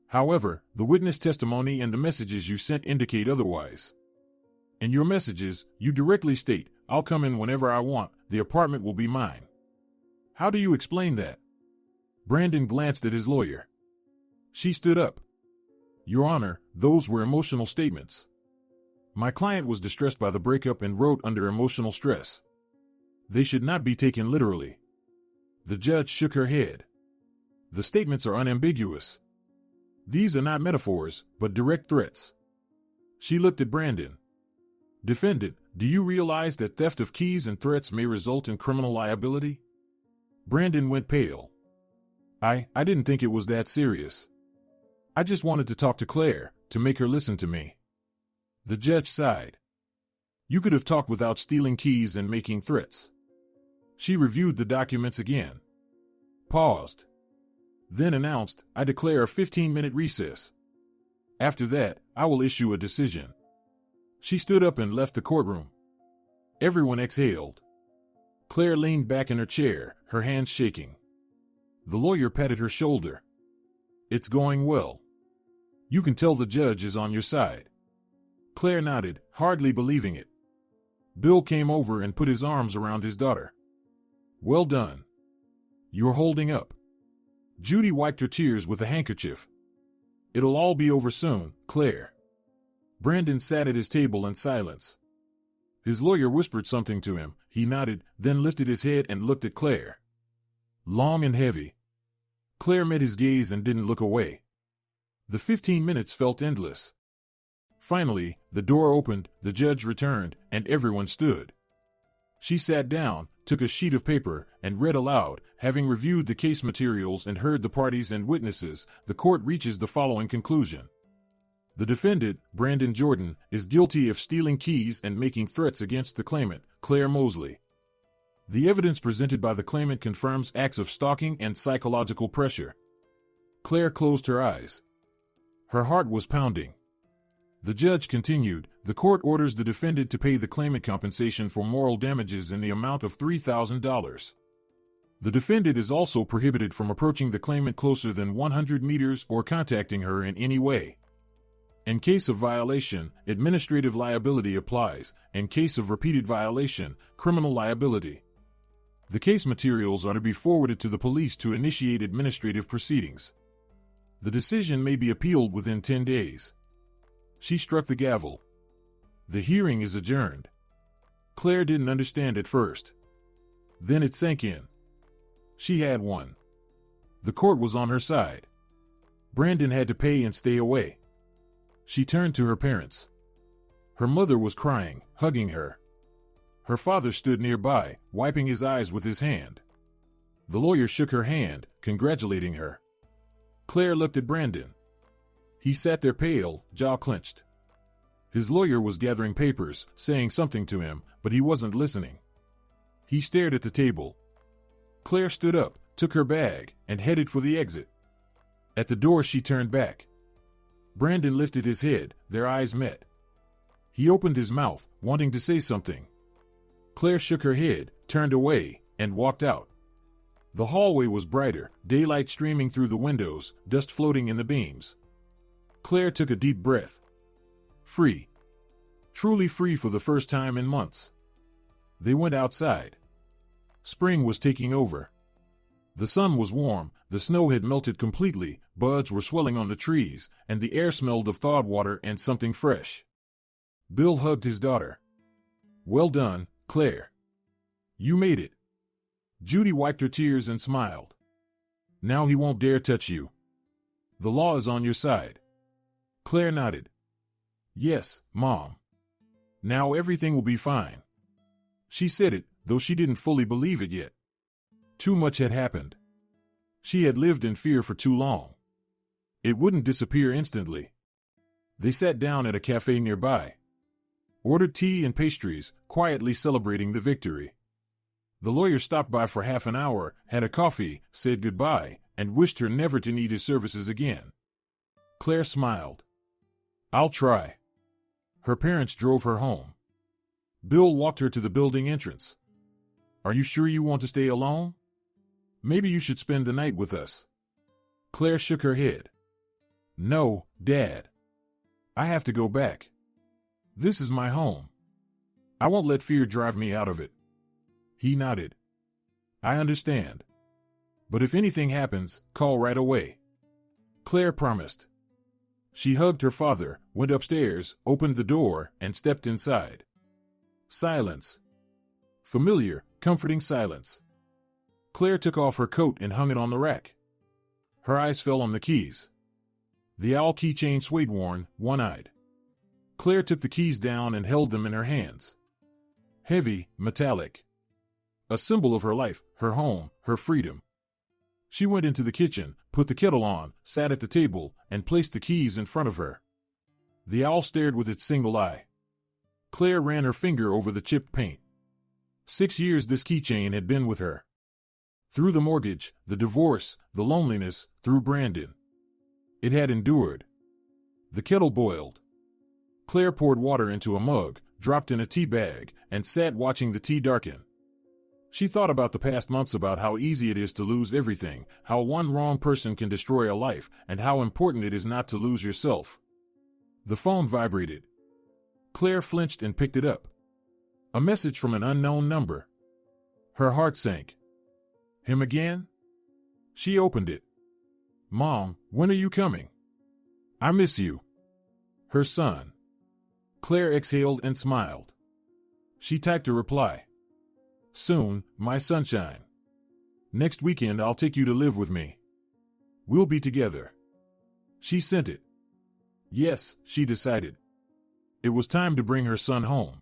However, the witness testimony and the messages you sent indicate otherwise. In your messages, you directly state, 'I'll come in whenever I want, the apartment will be mine.' How do you explain that?" Brandon glanced at his lawyer. She stood up. "Your Honor, those were emotional statements. My client was distressed by the breakup and wrote under emotional stress. They should not be taken literally." The judge shook her head. "The statements are unambiguous. These are not metaphors, but direct threats." She looked at Brandon. "Defendant, do you realize that theft of keys and threats may result in criminal liability?" Brandon went pale. I didn't think it was that serious. I just wanted to talk to Claire, to make her listen to me." The judge sighed. "You could have talked without stealing keys and making threats." She reviewed the documents again. Paused. Then announced, "I declare a 15-minute recess. After that, I will issue a decision." She stood up and left the courtroom. Everyone exhaled. Claire leaned back in her chair, her hands shaking. The lawyer patted her shoulder. "It's going well. You can tell the judge is on your side." Claire nodded, hardly believing it. Bill came over and put his arms around his daughter. "Well done. You're holding up." Judy wiped her tears with a handkerchief. "It'll all be over soon, Claire." Brandon sat at his table in silence. His lawyer whispered something to him. He nodded, then lifted his head and looked at Claire. Long and heavy. Claire met his gaze and didn't look away. The 15 minutes felt endless. Finally, the door opened, the judge returned, and everyone stood. She sat down, took a sheet of paper, and read aloud. Having reviewed the case materials and heard the parties and witnesses, the court reaches the following conclusion. The defendant, Brandon Jordan, is guilty of stealing keys and making threats against the claimant, Claire Mosley. The evidence presented by the claimant confirms acts of stalking and psychological pressure. Claire closed her eyes. Her heart was pounding. The judge continued, the court orders the defendant to pay the claimant compensation for moral damages in the amount of $3,000. The defendant is also prohibited from approaching the claimant closer than 100 meters or contacting her in any way. In case of violation, administrative liability applies. In case of repeated violation, criminal liability. The case materials are to be forwarded to the police to initiate administrative proceedings. The decision may be appealed within 10 days. She struck the gavel. The hearing is adjourned. Claire didn't understand at first. Then it sank in. She had won. The court was on her side. Brandon had to pay and stay away. She turned to her parents. Her mother was crying, hugging her. Her father stood nearby, wiping his eyes with his hand. The lawyer shook her hand, congratulating her. Claire looked at Brandon. He sat there pale, jaw clenched. His lawyer was gathering papers, saying something to him, but he wasn't listening. He stared at the table. Claire stood up, took her bag, and headed for the exit. At the door she turned back. Brandon lifted his head, their eyes met. He opened his mouth, wanting to say something. Claire shook her head, turned away, and walked out. The hallway was brighter, daylight streaming through the windows, dust floating in the beams. Claire took a deep breath. Free. Truly free for the first time in months. They went outside. Spring was taking over. The sun was warm, the snow had melted completely, buds were swelling on the trees, and the air smelled of thawed water and something fresh. Bill hugged his daughter. Well done, Claire. You made it. Judy wiped her tears and smiled. Now he won't dare touch you. The law is on your side. Claire nodded. Yes, Mom. Now everything will be fine. She said it, though she didn't fully believe it yet. Too much had happened. She had lived in fear for too long. It wouldn't disappear instantly. They sat down at a cafe nearby. Ordered tea and pastries, quietly celebrating the victory. The lawyer stopped by for half an hour, had a coffee, said goodbye, and wished her never to need his services again. Claire smiled. I'll try. Her parents drove her home. Bill walked her to the building entrance. Are you sure you want to stay alone? Maybe you should spend the night with us. Claire shook her head. No, Dad. I have to go back. This is my home. I won't let fear drive me out of it. He nodded. I understand. But if anything happens, call right away. Claire promised. She hugged her father, went upstairs, opened the door, and stepped inside. Silence. Familiar, comforting silence. Claire took off her coat and hung it on the rack. Her eyes fell on the keys. The owl keychain swayed worn, one-eyed. Claire took the keys down and held them in her hands. Heavy, metallic. A symbol of her life, her home, her freedom. She went into the kitchen, put the kettle on, sat at the table, and placed the keys in front of her. The owl stared with its single eye. Claire ran her finger over the chipped paint. 6 years this keychain had been with her. Through the mortgage, the divorce, the loneliness, through Brandon. It had endured. The kettle boiled. Claire poured water into a mug, dropped in a tea bag, and sat watching the tea darken. She thought about the past months, about how easy it is to lose everything, how one wrong person can destroy a life, and how important it is not to lose yourself. The phone vibrated. Claire flinched and picked it up. A message from an unknown number. Her heart sank. Him again? She opened it. Mom, when are you coming? I miss you. Her son. Claire exhaled and smiled. She typed a reply. Soon, my sunshine. Next weekend I'll take you to live with me. We'll be together. She sent it. Yes, she decided. It was time to bring her son home.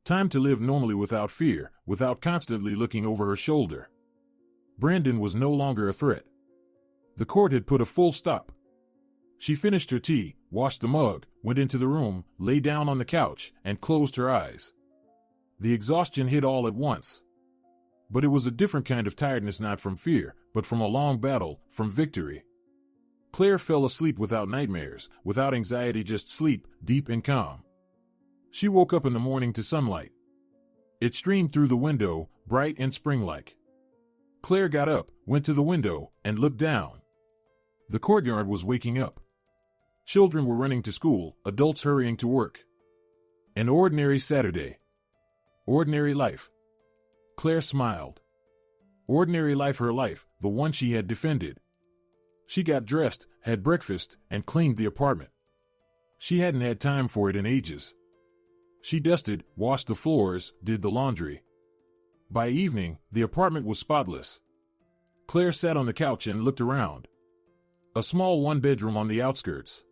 Time to live normally without fear, without constantly looking over her shoulder. Brandon was no longer a threat. The court had put a full stop. She finished her tea, washed the mug, went into the room, lay down on the couch, and closed her eyes. The exhaustion hit all at once. But it was a different kind of tiredness, not from fear, but from a long battle, from victory. Claire fell asleep without nightmares, without anxiety, just sleep, deep and calm. She woke up in the morning to sunlight. It streamed through the window, bright and spring-like. Claire got up, went to the window, and looked down. The courtyard was waking up. Children were running to school, adults hurrying to work. An ordinary Saturday. Ordinary life. Claire smiled. Ordinary life, her life, the one she had defended. She got dressed, had breakfast, and cleaned the apartment. She hadn't had time for it in ages. She dusted, washed the floors, did the laundry. By evening, the apartment was spotless. Claire sat on the couch and looked around. A small one-bedroom on the outskirts.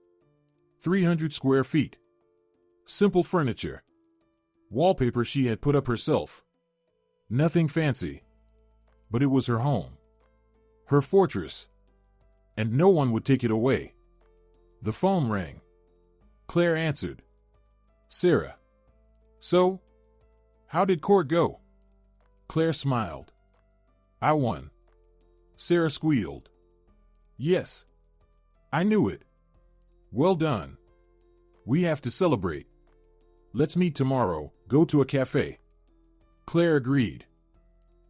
300 square feet. Simple furniture. Wallpaper she had put up herself. Nothing fancy. But it was her home. Her fortress. And no one would take it away. The phone rang. Claire answered. Sarah. So? How did court go? Claire smiled. I won. Sarah squealed. Yes. I knew it. Well done. We have to celebrate. Let's meet tomorrow, go to a cafe. Claire agreed.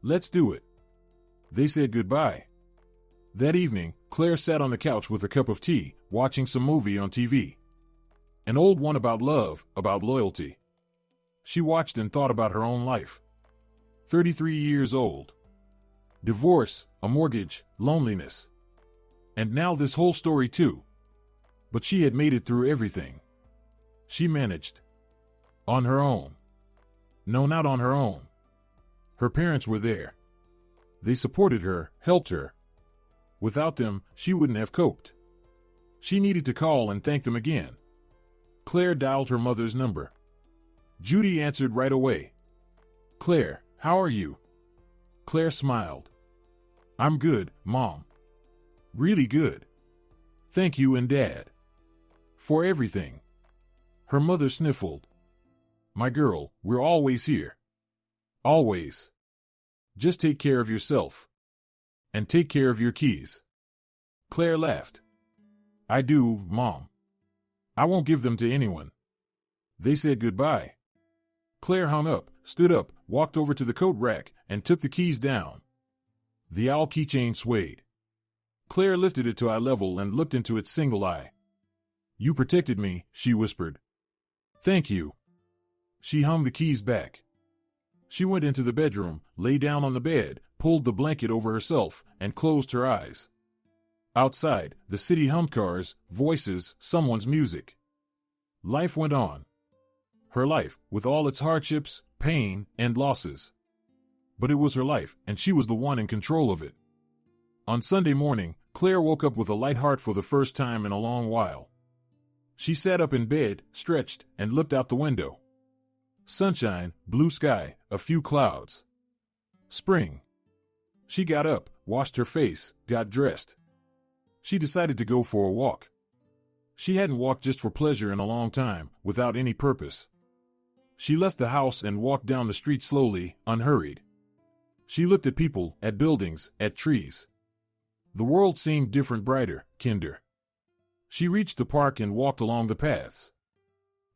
Let's do it. They said goodbye. That evening, Claire sat on the couch with a cup of tea, watching some movie on TV. An old one about love, about loyalty. She watched and thought about her own life. 33 years old. Divorce, a mortgage, loneliness. And now this whole story too. But she had made it through everything. She managed. On her own. No, not on her own. Her parents were there. They supported her, helped her. Without them, she wouldn't have coped. She needed to call and thank them again. Claire dialed her mother's number. Judy answered right away. Claire, how are you? Claire smiled. I'm good, Mom. Really good. Thank you and Dad. For everything. Her mother sniffled. My girl, we're always here. Always. Just take care of yourself. And take care of your keys. Claire laughed. I do, Mom. I won't give them to anyone. They said goodbye. Claire hung up, stood up, walked over to the coat rack, and took the keys down. The owl keychain swayed. Claire lifted it to eye level and looked into its single eye. You protected me, she whispered. Thank you. She hung the keys back. She went into the bedroom, lay down on the bed, pulled the blanket over herself, and closed her eyes. Outside, the city hummed cars, voices, someone's music. Life went on. Her life, with all its hardships, pain, and losses. But it was her life, and she was the one in control of it. On Sunday morning, Claire woke up with a light heart for the first time in a long while. She sat up in bed, stretched, and looked out the window. Sunshine, blue sky, a few clouds. Spring. She got up, washed her face, got dressed. She decided to go for a walk. She hadn't walked just for pleasure in a long time, without any purpose. She left the house and walked down the street slowly, unhurried. She looked at people, at buildings, at trees. The world seemed different, brighter, kinder. She reached the park and walked along the paths.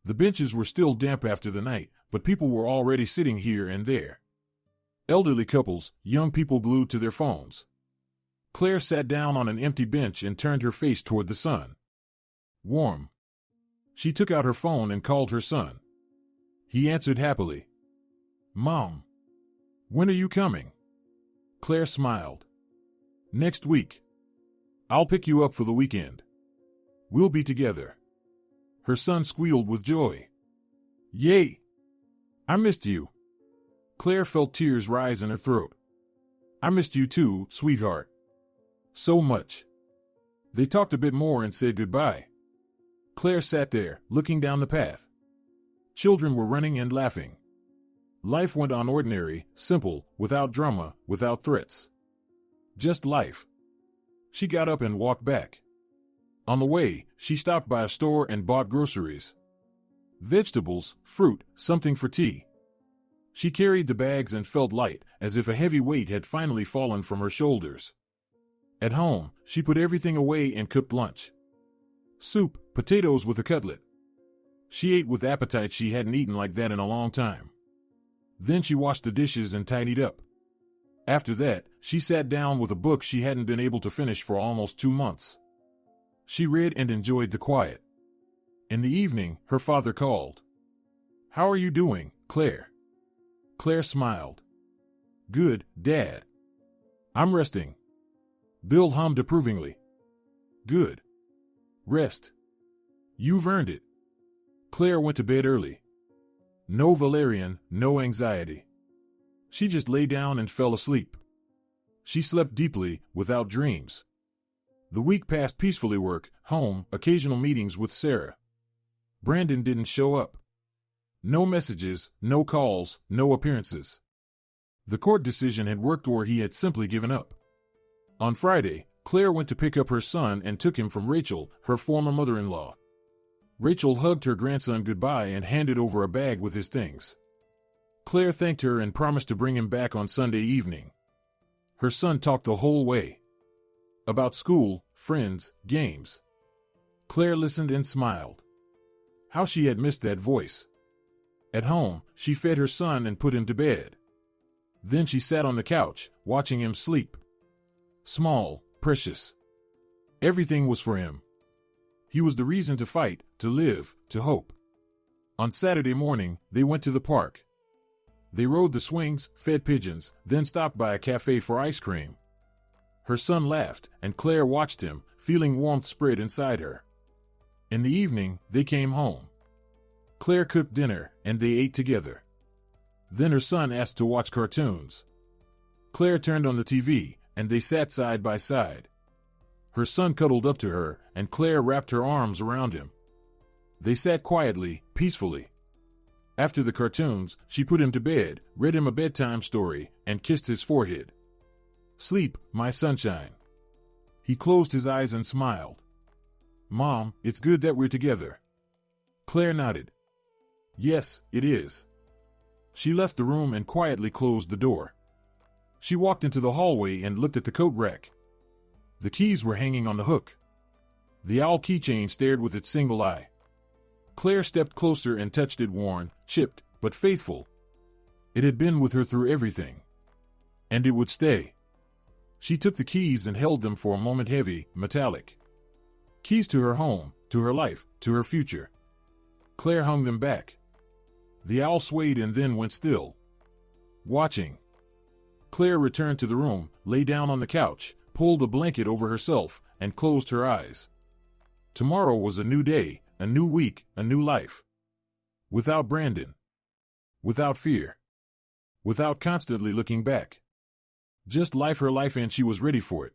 The benches were still damp after the night, but people were already sitting here and there. Elderly couples, young people glued to their phones. Claire sat down on an empty bench and turned her face toward the sun. Warm. She took out her phone and called her son. He answered happily. Mom. When are you coming? Claire smiled. Next week. I'll pick you up for the weekend. We'll be together. Her son squealed with joy. Yay! I missed you. Claire felt tears rise in her throat. I missed you too, sweetheart. So much. They talked a bit more and said goodbye. Claire sat there, looking down the path. Children were running and laughing. Life went on ordinary, simple, without drama, without threats. Just life. She got up and walked back. On the way, she stopped by a store and bought groceries. Vegetables, fruit, something for tea. She carried the bags and felt light, as if a heavy weight had finally fallen from her shoulders. At home, she put everything away and cooked lunch. Soup, potatoes with a cutlet. She ate with appetite. She hadn't eaten like that in a long time. Then she washed the dishes and tidied up. After that, she sat down with a book she hadn't been able to finish for almost 2 months. She read and enjoyed the quiet. In the evening, her father called. "How are you doing, Claire?" Claire smiled. "Good, Dad. I'm resting." Bill hummed approvingly. "Good. Rest. You've earned it." Claire went to bed early. No valerian, no anxiety. She just lay down and fell asleep. She slept deeply, without dreams. The week passed peacefully. Work, home, occasional meetings with Sarah. Brandon didn't show up. No messages, no calls, no appearances. The court decision had worked, or he had simply given up. On Friday, Claire went to pick up her son and took him from Rachel, her former mother-in-law. Rachel hugged her grandson goodbye and handed over a bag with his things. Claire thanked her and promised to bring him back on Sunday evening. Her son talked the whole way. About school, friends, games. Claire listened and smiled. How she had missed that voice. At home, she fed her son and put him to bed. Then she sat on the couch, watching him sleep. Small, precious. Everything was for him. He was the reason to fight, to live, to hope. On Saturday morning, they went to the park. They rode the swings, fed pigeons, then stopped by a cafe for ice cream. Her son laughed, and Claire watched him, feeling warmth spread inside her. In the evening, they came home. Claire cooked dinner, and they ate together. Then her son asked to watch cartoons. Claire turned on the TV, and they sat side by side. Her son cuddled up to her, and Claire wrapped her arms around him. They sat quietly, peacefully. After the cartoons, she put him to bed, read him a bedtime story, and kissed his forehead. "Sleep, my sunshine." He closed his eyes and smiled. "Mom, it's good that we're together." Claire nodded. "Yes, it is." She left the room and quietly closed the door. She walked into the hallway and looked at the coat rack. The keys were hanging on the hook. The owl keychain stared with its single eye. Claire stepped closer and touched it, worn, chipped, but faithful. It had been with her through everything. And it would stay. She took the keys and held them for a moment, heavy, metallic. Keys to her home, to her life, to her future. Claire hung them back. The owl swayed and then went still. Watching. Claire returned to the room, lay down on the couch, pulled a blanket over herself, and closed her eyes. Tomorrow was a new day, a new week, a new life. Without Brandon. Without fear. Without constantly looking back. Just life, her life, and she was ready for it.